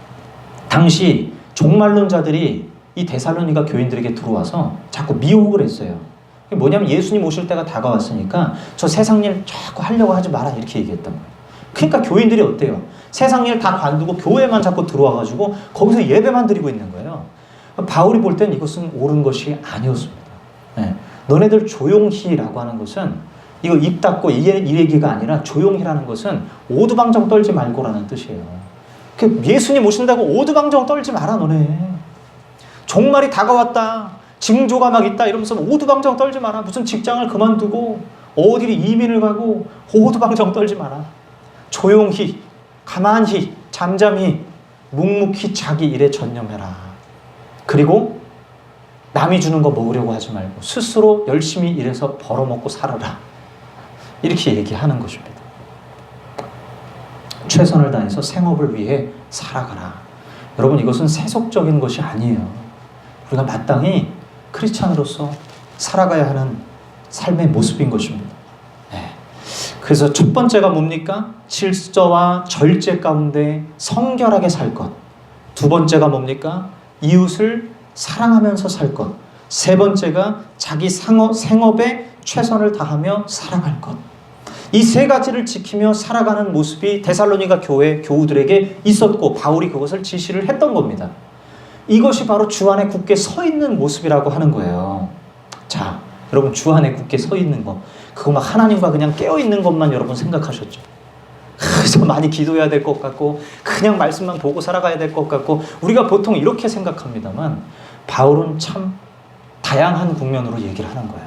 당시 종말론자들이 이 데살로니가 교인들에게 들어와서 자꾸 미혹을 했어요. 뭐냐면 예수님 오실 때가 다가왔으니까 저 세상 일 자꾸 하려고 하지 마라 이렇게 얘기했단 말이에요. 그러니까 교인들이 어때요? 세상 일 다 관두고 교회만 자꾸 들어와가지고 거기서 예배만 드리고 있는 거예요. 바울이 볼 땐 이것은 옳은 것이 아니었습니다. 네. 너네들 조용히라고 하는 것은 이거 입 닫고 이 얘기가 아니라 조용히라는 것은 오두방정 떨지 말고라는 뜻이에요. 예수님 오신다고 오두방정 떨지 마라 너네. 종말이 다가왔다. 징조가 막 있다 이러면서 오두방정 떨지 마라. 무슨 직장을 그만두고 어디를 이민을 가고 오두방정 떨지 마라. 조용히 가만히 잠잠히 묵묵히 자기 일에 전념해라. 그리고 남이 주는 거 먹으려고 하지 말고 스스로 열심히 일해서 벌어먹고 살아라. 이렇게 얘기하는 것입니다. 최선을 다해서 생업을 위해 살아가라. 여러분, 이것은 세속적인 것이 아니에요. 우리가 마땅히 크리스찬으로서 살아가야 하는 삶의 모습인 것입니다. 네. 그래서 첫 번째가 뭡니까? 질서와 절제 가운데 성결하게 살 것. 두 번째가 뭡니까? 이웃을 사랑하면서 살 것. 세 번째가 자기 생업에 최선을 다하며 살아갈 것. 이 세 가지를 지키며 살아가는 모습이 데살로니가 교회 교우들에게 있었고 바울이 그것을 지시를 했던 겁니다. 이것이 바로 주 안에 굳게 서 있는 모습이라고 하는 거예요. 자, 여러분, 주 안에 굳게 서 있는 거, 그거 막 하나님과 그냥 깨어 있는 것만 여러분 생각하셨죠? 그래서 많이 기도해야 될 것 같고 그냥 말씀만 보고 살아가야 될 것 같고 우리가 보통 이렇게 생각합니다만 바울은 참 다양한 국면으로 얘기를 하는 거예요.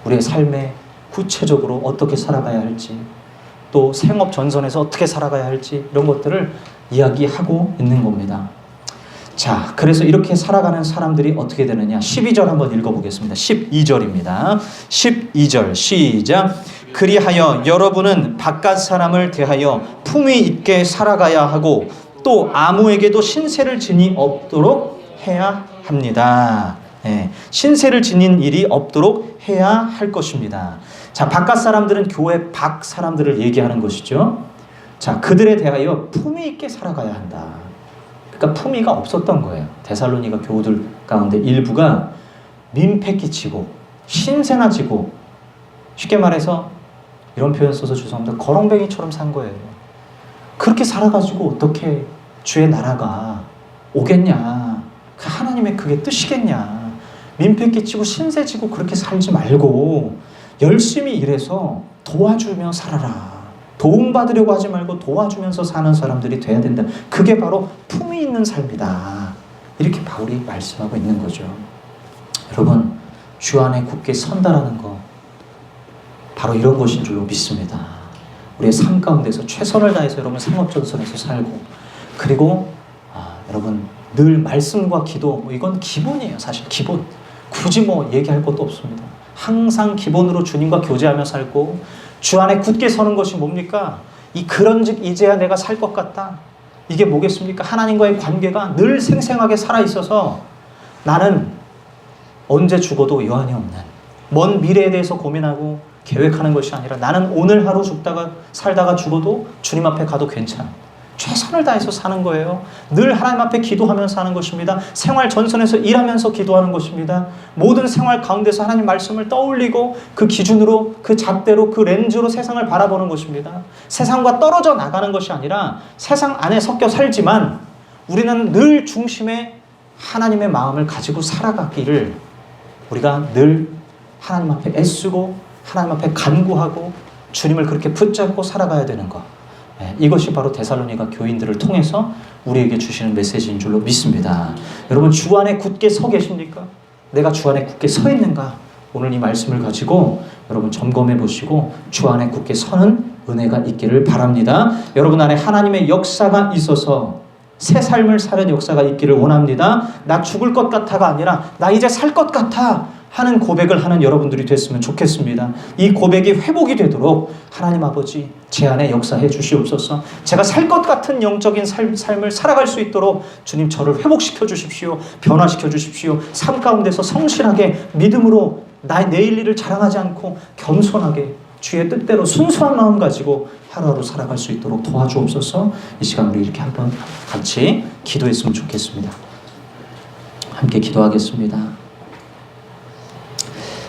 우리의 삶에 구체적으로 어떻게 살아가야 할지, 또 생업 전선에서 어떻게 살아가야 할지 이런 것들을 이야기하고 있는 겁니다. 자, 그래서 이렇게 살아가는 사람들이 어떻게 되느냐? 12절 한번 읽어보겠습니다. 12절입니다. 12절 시작. 그리하여 여러분은 바깥 사람을 대하여 품위 있게 살아가야 하고 또 아무에게도 신세를 지니 없도록 해야 합니다. 네, 신세를 지닌 일이 없도록 해야 할 것입니다. 자, 바깥 사람들은 교회 밖 사람들을 얘기하는 것이죠. 자, 그들에 대하여 품위 있게 살아가야 한다. 그러니까 품위가 없었던 거예요. 데살로니가 교우들 가운데 일부가 민폐 끼치고 신세나 지고, 쉽게 말해서 이런 표현 써서 죄송합니다, 거렁뱅이처럼 산 거예요. 그렇게 살아가지고 어떻게 주의 나라가 오겠냐, 그 하나님의 그게 뜻이겠냐. 민폐 끼치고 신세 지고 그렇게 살지 말고 열심히 일해서 도와주며 살아라. 도움받으려고 하지 말고 도와주면서 사는 사람들이 돼야 된다. 그게 바로 품위 있는 삶이다. 이렇게 바울이 말씀하고 있는 거죠. 여러분, 주 안에 굳게 선다라는 거 바로 이런 것인 줄로 믿습니다. 우리의 삶 가운데서 최선을 다해서 여러분 상업전선에서 살고, 그리고 여러분 늘 말씀과 기도, 이건 기본이에요. 사실 기본, 굳이 얘기할 것도 없습니다. 항상 기본으로 주님과 교제하며 살고, 주 안에 굳게 서는 것이 뭡니까? 그런즉 이제야 내가 살 것 같다. 이게 뭐겠습니까? 하나님과의 관계가 늘 생생하게 살아있어서 나는 언제 죽어도 여한이 없는, 먼 미래에 대해서 고민하고 계획하는 것이 아니라 나는 오늘 하루 살다가 죽어도 주님 앞에 가도 괜찮아. 최선을 다해서 사는 거예요. 늘 하나님 앞에 기도하면서 사는 것입니다. 생활 전선에서 일하면서 기도하는 것입니다. 모든 생활 가운데서 하나님 말씀을 떠올리고 그 기준으로, 그 잣대로, 그 렌즈로 세상을 바라보는 것입니다. 세상과 떨어져 나가는 것이 아니라 세상 안에 섞여 살지만 우리는 늘 중심에 하나님의 마음을 가지고 살아가기를 우리가 늘 하나님 앞에 애쓰고 하나님 앞에 간구하고 주님을 그렇게 붙잡고 살아가야 되는 것. 이것이 바로 데살로니가 교인들을 통해서 우리에게 주시는 메시지인 줄로 믿습니다. 여러분, 주 안에 굳게 서 계십니까? 내가 주 안에 굳게 서 있는가? 오늘 이 말씀을 가지고 여러분 점검해 보시고 주 안에 굳게 서는 은혜가 있기를 바랍니다. 여러분 안에 하나님의 역사가 있어서 새 삶을 사는 역사가 있기를 원합니다. 나 죽을 것 같아가 아니라 나 이제 살 것 같아 하는 고백을 하는 여러분들이 됐으면 좋겠습니다. 이 고백이 회복이 되도록 하나님 아버지 제 안에 역사해 주시옵소서. 제가 살 것 같은 영적인 삶을 살아갈 수 있도록 주님 저를 회복시켜 주십시오. 변화시켜 주십시오. 삶 가운데서 성실하게 믿음으로 내일 일을 자랑하지 않고 겸손하게 주의 뜻대로 순수한 마음 가지고 하루하루 살아갈 수 있도록 도와주옵소서. 이 시간 우리 이렇게 한번 같이 기도했으면 좋겠습니다. 함께 기도하겠습니다.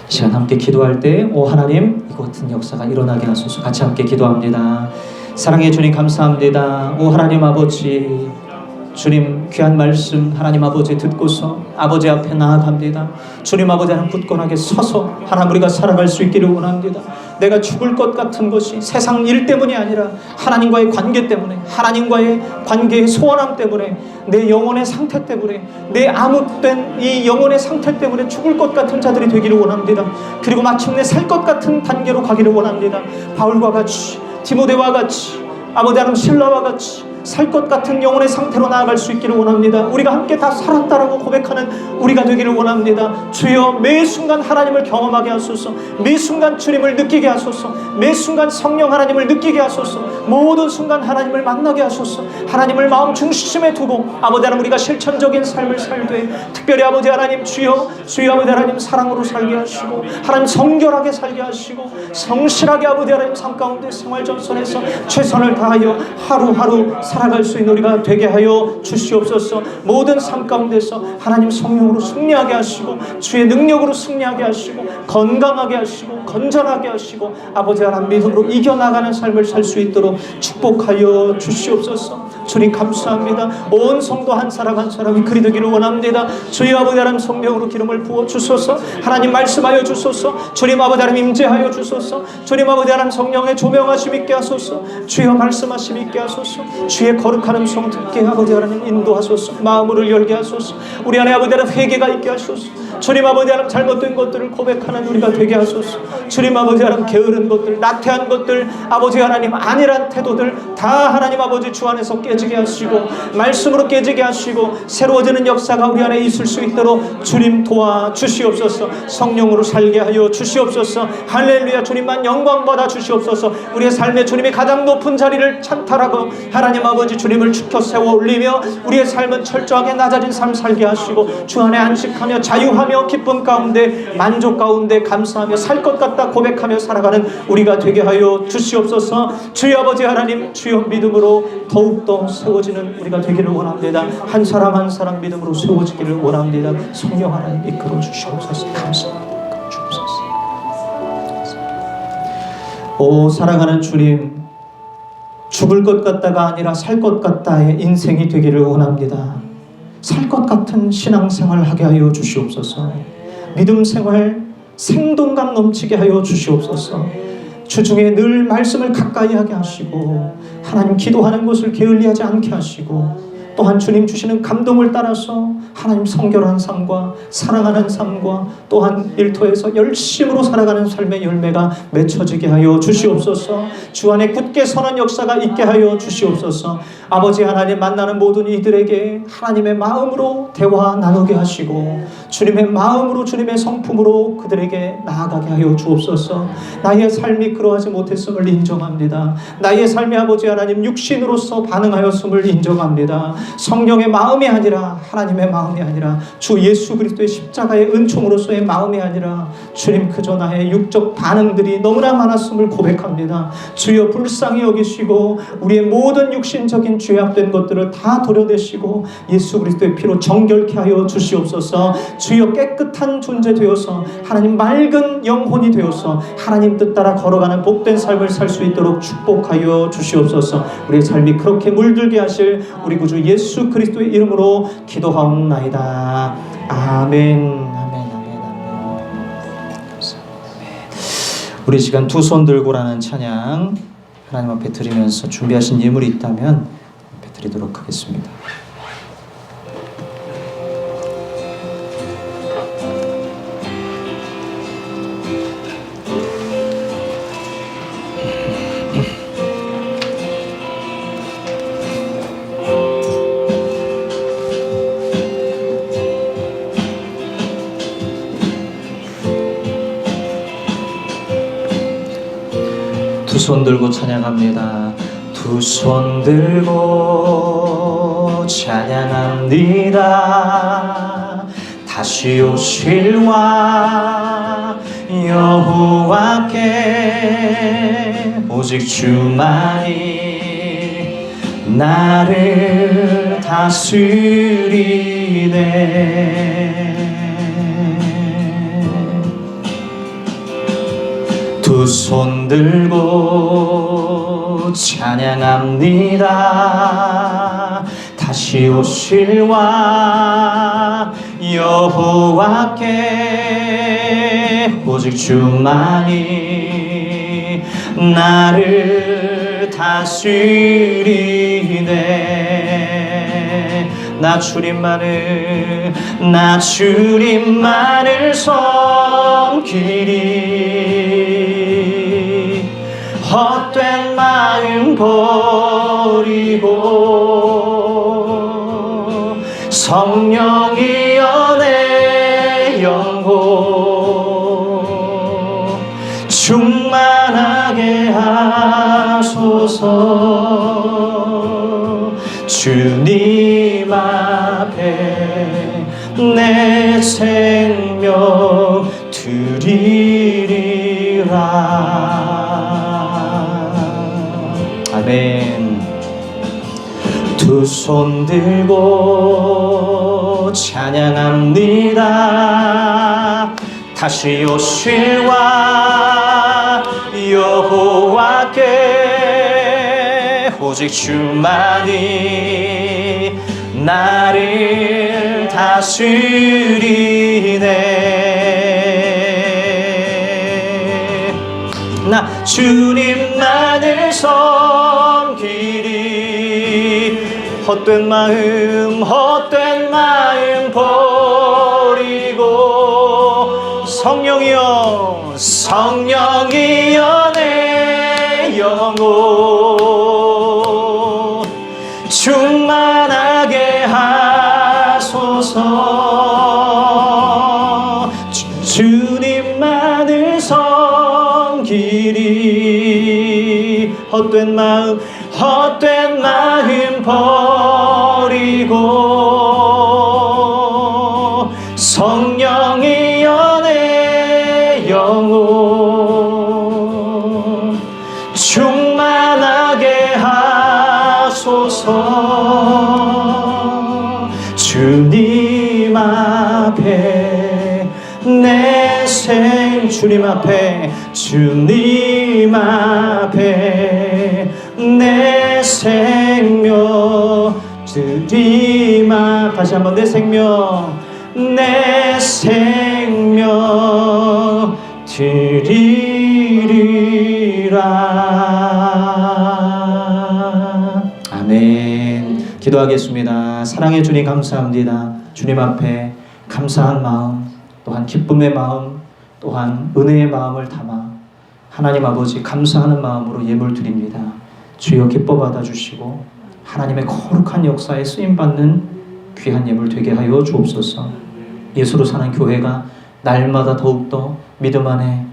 시간 함께 기도할 때 오 하나님 이것 같은 역사가 일어나게 하소서. 같이 함께 기도합니다. 사랑해 주님 감사합니다. 오 하나님 아버지, 주님 귀한 말씀 하나님 아버지 듣고서 아버지 앞에 나아갑니다. 주님 아버지 하나님 굳건하게 서서 하나님 우리가 살아갈 수 있기를 원합니다. 내가 죽을 것 같은 것이 세상 일 때문이 아니라 하나님과의 관계 때문에, 하나님과의 관계의 소원함 때문에, 내 영혼의 상태 때문에, 내 암흑된 이 영혼의 상태 때문에 죽을 것 같은 자들이 되기를 원합니다. 그리고 마침내 살 것 같은 단계로 가기를 원합니다. 바울과 같이, 디모데와 같이, 아버지 하나님 신라와 같이 살 것 같은 영혼의 상태로 나아갈 수 있기를 원합니다. 우리가 함께 다 살았다라고 고백하는 우리가 되기를 원합니다. 주여 매 순간 하나님을 경험하게 하소서. 매 순간 주님을 느끼게 하소서. 매 순간 성령 하나님을 느끼게 하소서. 모든 순간 하나님을 만나게 하소서. 하나님을 마음 중심에 두고 아버지 하나님 우리가 실천적인 삶을 살되 특별히 아버지 하나님 주여 아버지 하나님 사랑으로 살게 하시고 하나님 성결하게 살게 하시고 성실하게 아버지 하나님 삶 가운데 생활 전선에서 최선을 다하여 하루하루 살아갈 수 있는 우리가 되게 하여 주시옵소서. 모든 삶 가운데서 하나님 성령으로 승리하게 하시고 주의 능력으로 승리하게 하시고 건강하게 하시고 건전하게 하시고 아버지 하나님 믿음으로 이겨나가는 삶을 살 수 있도록 축복하여 주시옵소서. 주님 감사합니다. 온 성도 한 사람 한 사람이 그리 되기를 원합니다. 주의 아버지 하나님 성령으로 기름을 부어 주소서. 하나님 말씀하여 주소서. 주님 아버지 하나님 임재하여 주소서. 주님 아버지 하나님 성령의 조명하심 있게 하소서. 주여 말씀하심 있게 하소서. 주의 거룩한 음성 듣게 아버지 하나님 인도하소서. 마음을 열게 하소서. 우리 안에 아버지 하나님 회개가 있게 하소서. 주님 아버지 하나님 잘못된 것들을 고백하는 우리가 되게 하소서. 주님 아버지 하나님 게으른 것들, 나태한 것들, 아버지 하나님 안일한 태도들 다 하나님 아버지 주 안에서 깨지게 하시고 말씀으로 깨지게 하시고 새로워지는 역사가 우리 안에 있을 수 있도록 주님 도와주시옵소서. 성령으로 살게 하여 주시옵소서. 할렐루야. 주님만 영광 받아 주시옵소서. 우리의 삶에 주님이 가장 높은 자리를 찬탈하고 하나님 아버지 주님을 축혀 세워 올리며 우리의 삶은 철저하게 낮아진 삶 살게 하시고 주 안에 안식하며 자유하며 기쁨 가운데 만족 가운데 감사하며 살 것 같다 고백하며 살아가는 우리가 되게 하여 주시옵소서. 주여 아버지 하나님 주여 믿음으로 더욱더 세워지는 우리가 되기를 원합니다. 한 사람 한 사람 믿음으로 세워지기를 원합니다. 성령 하나님 이끌어 주시옵소서. 감사합니다. 주옵소서. 오 사랑하는 주님, 죽을 것 같다가 아니라 살 것 같다의 인생이 되기를 원합니다. 살 것 같은 신앙생활 하게 하여 주시옵소서. 믿음 생활 생동감 넘치게 하여 주시옵소서. 주중에 늘 말씀을 가까이 하게 하시고 하나님 기도하는 것을 게을리하지 않게 하시고 또한 주님 주시는 감동을 따라서 하나님 성결한 삶과 사랑하는 삶과 또한 일터에서 열심으로 살아가는 삶의 열매가 맺혀지게 하여 주시옵소서. 주 안에 굳게 서는 역사가 있게 하여 주시옵소서. 아버지 하나님 만나는 모든 이들에게 하나님의 마음으로 대화 나누게 하시고 주님의 마음으로 주님의 성품으로 그들에게 나아가게 하여 주옵소서. 나의 삶이 그러하지 못했음을 인정합니다. 나의 삶이 아버지 하나님 육신으로서 반응하였음을 인정합니다. 성령의 마음이 아니라, 하나님의 마음이 아니라, 주 예수 그리스도의 십자가의 은총으로서의 마음이 아니라, 주님 그저 나의 육적 반응들이 너무나 많았음을 고백합니다. 주여 불쌍히 여기시고 우리의 모든 육신적인 죄악된 것들을 다 도려내시고 예수 그리스도의 피로 정결케 하여 주시옵소서. 주여 깨끗한 존재 되어서 하나님 맑은 영혼이 되어서 하나님 뜻 따라 걸어가는 복된 삶을 살 수 있도록 축복하여 주시옵소서. 우리의 삶이 그렇게 물들게 하실 우리 구주 예수 그리스도의 이름으로 기도하옵나이다. 아멘. 아멘. 아멘. 아멘. 우리 시간 두 손 들고라는 찬양 하나님 앞에 드리면서 준비하신 예물이 있다면 앞에 드리도록 하겠습니다. 두 손 들고 찬양합니다. 두 손 들고 찬양합니다. 다시 오실 왕 여호와께 오직 주만이 나를 다스리네. 두 손 들고 찬양합니다. 다시 오실 왕 여호와께 오직 주만이 나를 다스리네. 나 주님만을 섬기리. 헛된 마음 버리고 성령이여 내 영혼 충만하게 하소서. 주님 앞에 내 생명 드리리라. 아멘. 두 손 들고 찬양합니다. 다시 오실 왕 여호와께 오직 주만이 나를 다스리네. 나 주님만을 섬기리. 헛된 마음 버리고 성령이여 내 영혼 충만하게 하소서. 주님만을 섬기리. 헛된 마음 버리고 성령이여 내 영혼 충만하게 하소서. 주님 앞에 내 주님 앞에 내 생명 드리마. 다시 한번 내 생명 드리리라. 아멘. 기도하겠습니다. 사랑해 주님 감사합니다. 주님 앞에 감사한 마음, 또한 기쁨의 마음, 또한 은혜의 마음을 담아 하나님 아버지 감사하는 마음으로 예물 드립니다. 주여 기뻐 받아주시고 하나님의 거룩한 역사에 쓰임받는 귀한 예물 되게 하여 주옵소서. 예수로 사는 교회가 날마다 더욱더 믿음 안에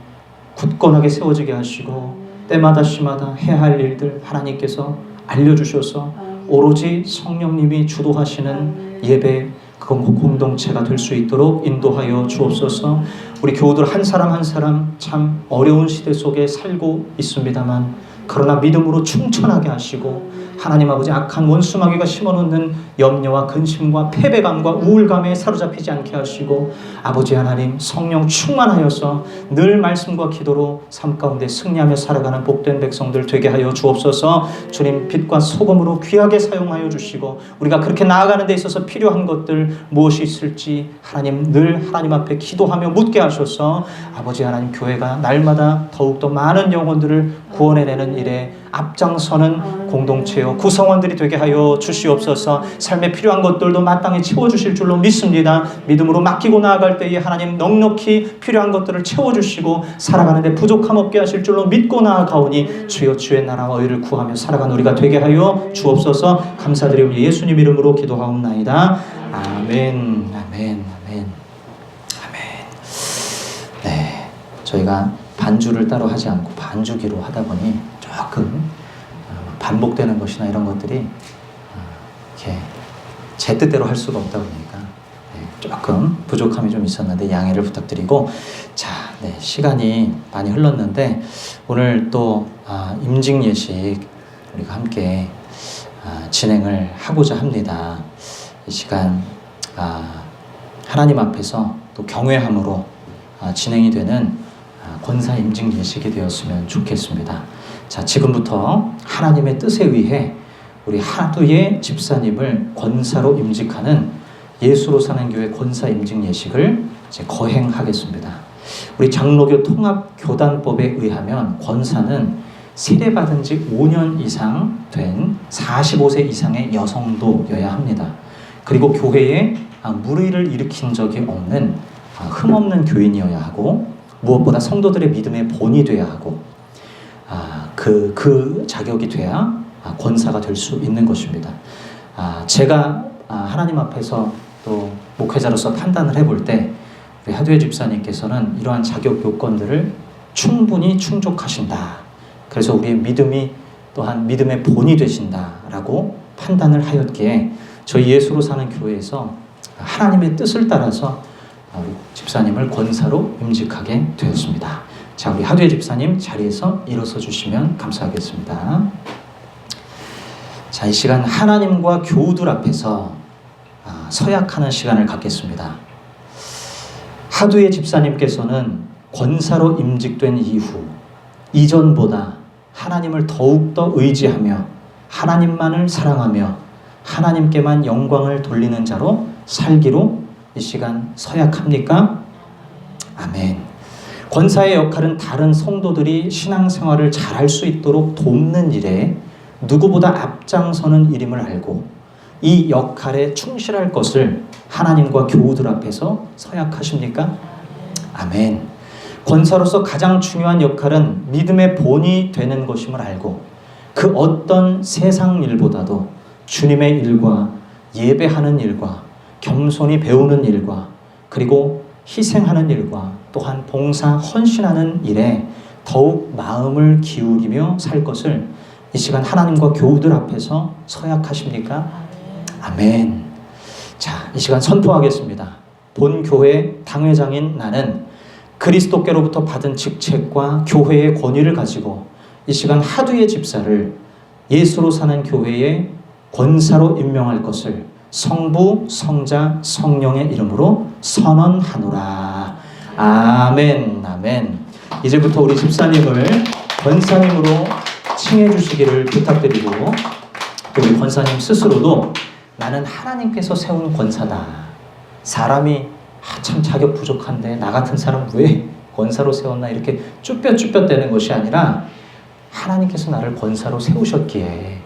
굳건하게 세워지게 하시고 때마다 시마다 해야 할 일들 하나님께서 알려주셔서 오로지 성령님이 주도하시는 예배 공동체가 될 수 있도록 인도하여 주옵소서. 우리 교우들 한 사람 한 사람 참 어려운 시대 속에 살고 있습니다만 그러나 믿음으로 충천하게 하시고 하나님 아버지 악한 원수 마귀가 심어놓는 염려와 근심과 패배감과 우울감에 사로잡히지 않게 하시고 아버지 하나님 성령 충만하여서 늘 말씀과 기도로 삶 가운데 승리하며 살아가는 복된 백성들 되게 하여 주옵소서. 주님 빛과 소금으로 귀하게 사용하여 주시고 우리가 그렇게 나아가는 데 있어서 필요한 것들 무엇이 있을지 하나님 늘 하나님 앞에 기도하며 묻게 하셔서 아버지 하나님 교회가 날마다 더욱더 많은 영혼들을 구원해내는 일에 앞장서는 공동체요 구성원들이 되게 하여 주시옵소서. 삶에 필요한 것들도 마땅히 채워주실 줄로 믿습니다. 믿음으로 맡기고 나아갈 때에 하나님 넉넉히 필요한 것들을 채워주시고 살아가는데 부족함 없게 하실 줄로 믿고 나아가오니 주여 주의 나라와 의를 구하며 살아가는 우리가 되게 하여 주옵소서. 감사드리며 예수님 이름으로 기도하옵나이다. 아멘. 아멘. 아멘. 아멘. 네, 저희가 반주를 따로 하지 않고 반주기로 하다 보니 조금 반복되는 것이나 이런 것들이 이렇게 제 뜻대로 할 수가 없다 보니까 조금 부족함이 좀 있었는데 양해를 부탁드리고 자, 네, 시간이 많이 흘렀는데 오늘 또 임직 예식 우리가 함께 진행을 하고자 합니다. 이 시간 하나님 앞에서 또 경외함으로 진행이 되는 권사 임직 예식이 되었으면 좋겠습니다. 자, 지금부터 하나님의 뜻에 의해 우리 하두의 집사님을 권사로 임직하는 예수로 사는 교회 권사 임직 예식을 이제 거행하겠습니다. 우리 장로교 통합교단법에 의하면 권사는 세례받은 지 5년 이상 된 45세 이상의 여성도여야 합니다. 그리고 교회에 물의를 일으킨 적이 없는 흠없는 교인이어야 하고 무엇보다 성도들의 믿음의 본이 돼야 하고 그 자격이 돼야 권사가 될 수 있는 것입니다. 제가 하나님 앞에서 또 목회자로서 판단을 해볼 때 우리 하두의 집사님께서는 이러한 자격 요건들을 충분히 충족하신다. 그래서 우리의 믿음이 또한 믿음의 본이 되신다라고 판단을 하였기에 저희 예수로 사는 교회에서 하나님의 뜻을 따라서 우리 집사님을 권사로 임직하게 되었습니다. 자, 우리 하두의 집사님 자리에서 일어서 주시면 감사하겠습니다. 자, 이 시간 하나님과 교우들 앞에서 서약하는 시간을 갖겠습니다. 하두의 집사님께서는 권사로 임직된 이후 이전보다 하나님을 더욱더 의지하며 하나님만을 사랑하며 하나님께만 영광을 돌리는 자로 살기로 이 시간 서약합니까? 아멘. 권사의 역할은 다른 성도들이 신앙생활을 잘할 수 있도록 돕는 일에 누구보다 앞장서는 일임을 알고 이 역할에 충실할 것을 하나님과 교우들 앞에서 서약하십니까? 아멘. 권사로서 가장 중요한 역할은 믿음의 본이 되는 것임을 알고 그 어떤 세상 일보다도 주님의 일과 예배하는 일과 겸손히 배우는 일과 그리고 희생하는 일과 또한 봉사 헌신하는 일에 더욱 마음을 기울이며 살 것을 이 시간 하나님과 교우들 앞에서 서약하십니까? 아멘. 자, 이 시간 선포하겠습니다. 본 교회 당회장인 나는 그리스도께로부터 받은 직책과 교회의 권위를 가지고 이 시간 하두의 집사를 예수로 사는 교회의 권사로 임명할 것을 성부, 성자, 성령의 이름으로 선언하노라. 아멘. 아멘. 이제부터 우리 집사님을 권사님으로 칭해 주시기를 부탁드리고 또 우리 권사님 스스로도 나는 하나님께서 세운 권사다. 사람이 참 자격 부족한데 나 같은 사람 왜 권사로 세웠나 이렇게 쭈뼛쭈뼛대는 것이 아니라 하나님께서 나를 권사로 세우셨기에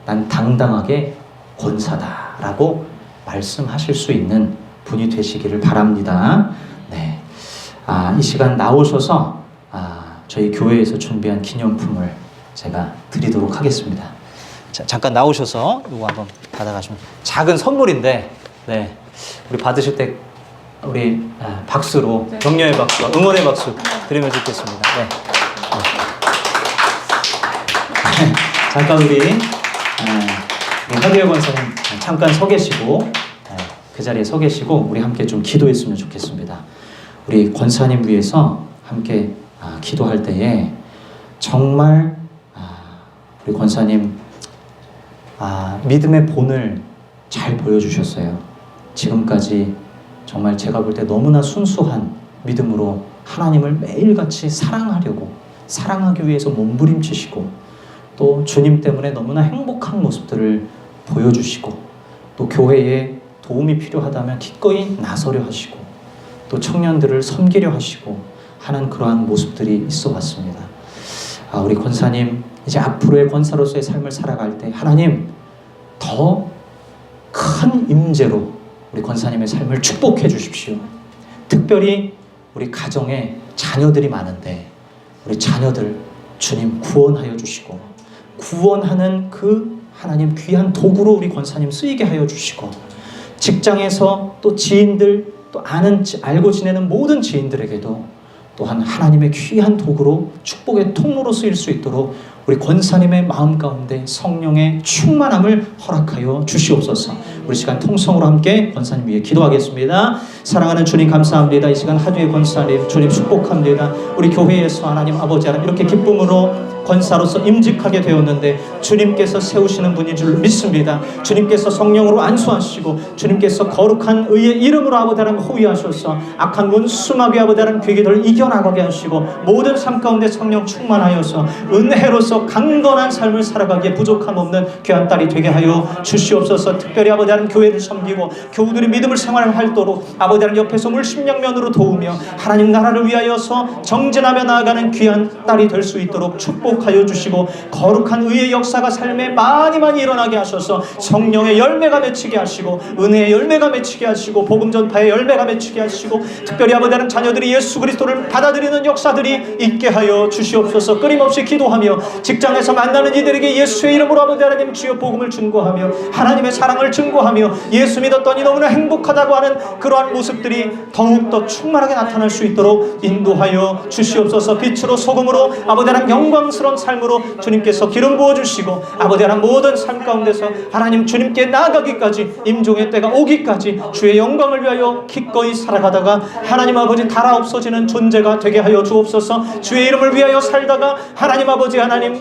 난 당당하게 권사다라고 말씀하실 수 있는 분이 되시기를 바랍니다. 네, 이 시간 나오셔서 저희 교회에서 준비한 기념품을 제가 드리도록 하겠습니다. 자, 잠깐 나오셔서 이거 한번 받아가시면 작은 선물인데, 네, 우리 받으실 때 우리 박수로 네. 격려의 박수, 응원의 박수 드리면 좋겠습니다. 네. 잠깐 우리 우리 하기회 권사님 잠깐 서 계시고 그 자리에 서 계시고 우리 함께 좀 기도했으면 좋겠습니다. 우리 권사님 위해서 함께 기도할 때에 정말 우리 권사님 믿음의 본을 잘 보여주셨어요. 지금까지 정말 제가 볼 때 너무나 순수한 믿음으로 하나님을 매일같이 사랑하기 위해서 몸부림치시고 또 주님 때문에 너무나 행복한 모습들을 보여주시고 또 교회에 도움이 필요하다면 기꺼이 나서려 하시고 또 청년들을 섬기려 하시고 하는 그러한 모습들이 있어 왔습니다. 우리 권사님 이제 앞으로의 권사로서의 삶을 살아갈 때 하나님 더 큰 임재로 우리 권사님의 삶을 축복해 주십시오. 특별히 우리 가정에 자녀들이 많은데 우리 자녀들 주님 구원하여 주시고 구원하는 그 하나님 귀한 도구로 우리 권사님 쓰이게 하여 주시고 직장에서 또 지인들 또 알고 지내는 모든 지인들에게도 또한 하나님의 귀한 도구로 축복의 통로로 쓰일 수 있도록 우리 권사님의 마음 가운데 성령의 충만함을 허락하여 주시옵소서. 우리 시간 통성으로 함께 권사님 위해 기도하겠습니다. 사랑하는 주님 감사합니다. 이 시간 하두의 권사님 주님 축복합니다. 우리 교회에서 하나님 아버지 하나님 이렇게 기쁨으로 권사로서 임직하게 되었는데 주님께서 세우시는 분인 줄 믿습니다. 주님께서 성령으로 안수하시고 주님께서 거룩한 의의 이름으로 아버지 하나님 호위하셔서 악한 원수마귀 아버지 하나님 괴기들을 이겨나가게 하시고 모든 삶 가운데 성령 충만하여서 은혜로서 강건한 삶을 살아가기에 부족함 없는 귀한 딸이 되게 하여 주시옵소서. 특별히 아버지 하나님 교회를 섬기고 교우들이 믿음을 생활할도록 아버지 하나님 옆에서 물심양면으로 도우며 하나님 나라를 위하여서 정진하며 나아가는 귀한 딸이 될 수 있도록 축복하여 주시고 거룩한 의의 역사가 삶에 많이 일어나게 하셔서 성령의 열매가 맺히게 하시고 은혜의 열매가 맺히게 하시고 복음 전파의 열매가 맺히게 하시고 특별히 아버지 하나님 자녀들이 예수 그리스도를 받아들이는 역사들이 있게 하여 주시옵소서. 끊임없이 기도하며 직장에서 만나는 이들에게 예수의 이름으로 아버지 하나님 주여 복음을 증거하며 하나님의 사랑을 증거하며 예수 믿었더니 너무나 행복하다고 하는 그러한 모습들이 더욱더 충만하게 나타날 수 있도록 인도하여 주시옵소서. 빛으로 소금으로 아버지 하나님 영광스러운 삶으로 주님께서 기름 부어주시고 아버지 하나님 모든 삶 가운데서 하나님 주님께 나아가기까지 임종의 때가 오기까지 주의 영광을 위하여 기꺼이 살아가다가 하나님 아버지 달아 없어지는 존재가 되게 하여 주옵소서. 주의 이름을 위하여 살다가 하나님 아버지 하나님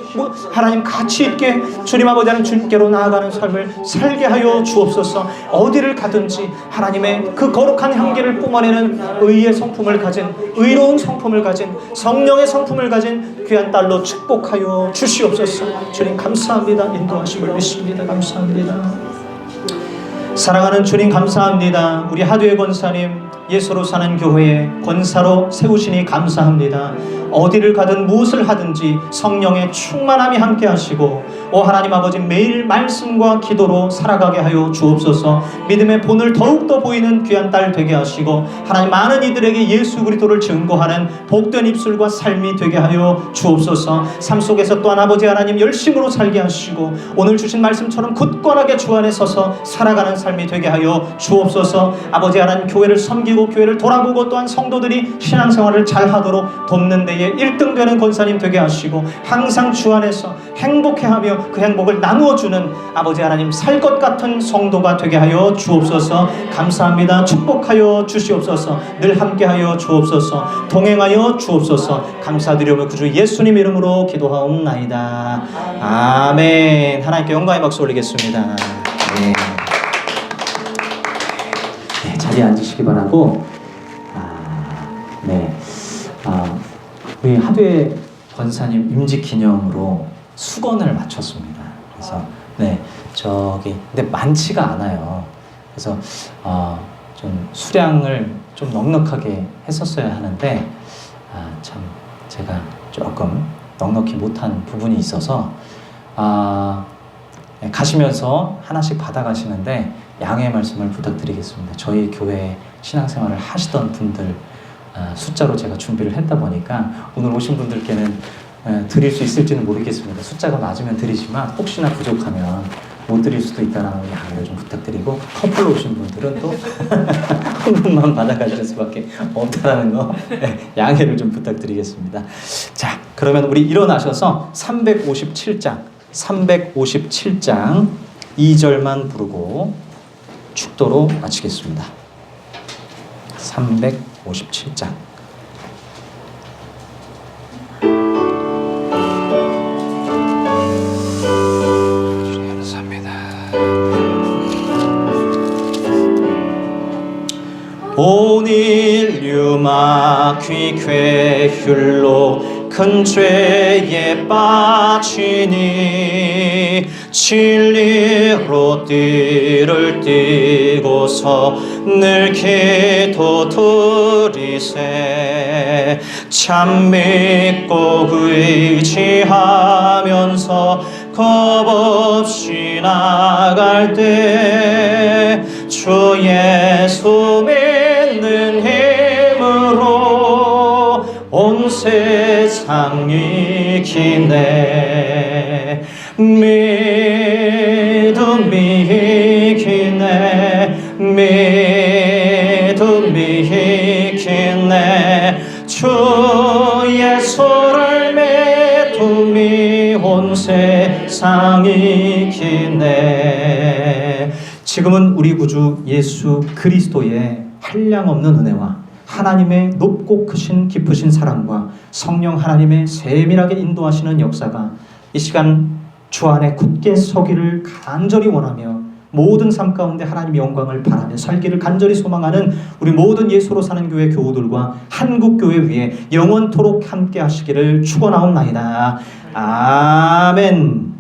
가치 있게 주님 아버지 하나님 주님께로 나아가는 삶을 살게 하여 주옵소서. 어디를 가든지 하나님의 그 거룩한 향기를 뿜어내는 의의 성품을 가진 의로운 성품을 가진 성령의 성품을 가진 귀한 딸로 축복하여 주시옵소서. 주님 감사합니다. 인도하심을 믿습니다. 감사합니다. 사랑하는 주님 감사합니다. 우리 하두의 권사님 예수로 사는 교회에 권사로 세우시니 감사합니다. 어디를 가든 무엇을 하든지 성령의 충만함이 함께 하시고 하나님 아버지 매일 말씀과 기도로 살아가게 하여 주옵소서. 믿음의 본을 더욱더 보이는 귀한 딸 되게 하시고 하나님 많은 이들에게 예수 그리스도를 증거하는 복된 입술과 삶이 되게 하여 주옵소서. 삶 속에서 또한 아버지 하나님 열심으로 살게 하시고 오늘 주신 말씀처럼 굳건하게 주 안에 서서 살아가는 삶이 되게 하여 주옵소서. 아버지 하나님 교회를 섬기고 교회를 돌아보고 또한 성도들이 신앙생활을 잘하도록 돕는 데에 1등 되는 권사님 되게 하시고 항상 주 안에서 행복해하며 그 행복을 나누어주는 아버지 하나님 살 것 같은 성도가 되게 하여 주옵소서. 감사합니다. 축복하여 주시옵소서. 늘 함께하여 주옵소서. 동행하여 주옵소서. 감사드리며 구주 예수님 이름으로 기도하옵나이다. 아멘. 하나님께 영광의 박수 올리겠습니다. 네, 자리에 앉으시기 바라고. 우리 하두의 권사님 임직 기념으로 수건을 마쳤습니다. 그래서 근데 많지가 않아요. 그래서 좀 수량을 좀 넉넉하게 했었어야 하는데 참 제가 조금 넉넉히 못한 부분이 있어서 가시면서 하나씩 받아가시는데 양해의 말씀을 부탁드리겠습니다. 저희 교회 신앙생활을 하시던 분들 숫자로 제가 준비를 했다 보니까 오늘 오신 분들께는 드릴 수 있을지는 모르겠습니다. 숫자가 맞으면 드리지만 혹시나 부족하면 못 드릴 수도 있다는 양해를 좀 부탁드리고 커플로 오신 분들은 또 한 분만 받아가실 수밖에 없다는 거 양해를 좀 부탁드리겠습니다. 자, 그러면 우리 일어나셔서 357장 2절만 부르고 축도로 마치겠습니다. 357장. 온 인류 막귀 괴휼로 큰 죄에 빠지니 진리로 띠를 띠고서 늘 기도 드리세 참 믿고 의지하면서 겁없이 나갈 때 주 예수 믿는 힘으로 온 세상 이기네 믿음이 이기네 믿음이 이기네 주 예수를 믿음이 온 세상 이기네. 지금은 우리 구주 예수 그리스도의 한량없는 은혜와 하나님의 높고 크신 깊으신 사랑과 성령 하나님의 세밀하게 인도하시는 역사가 이 시간 주 안에 굳게 서기를 간절히 원하며 모든 삶 가운데 하나님의 영광을 바라며 살기를 간절히 소망하는 우리 모든 예수로 사는 교회 교우들과 한국교회 위에 영원토록 함께 하시기를 축원하옵나이다. 아멘.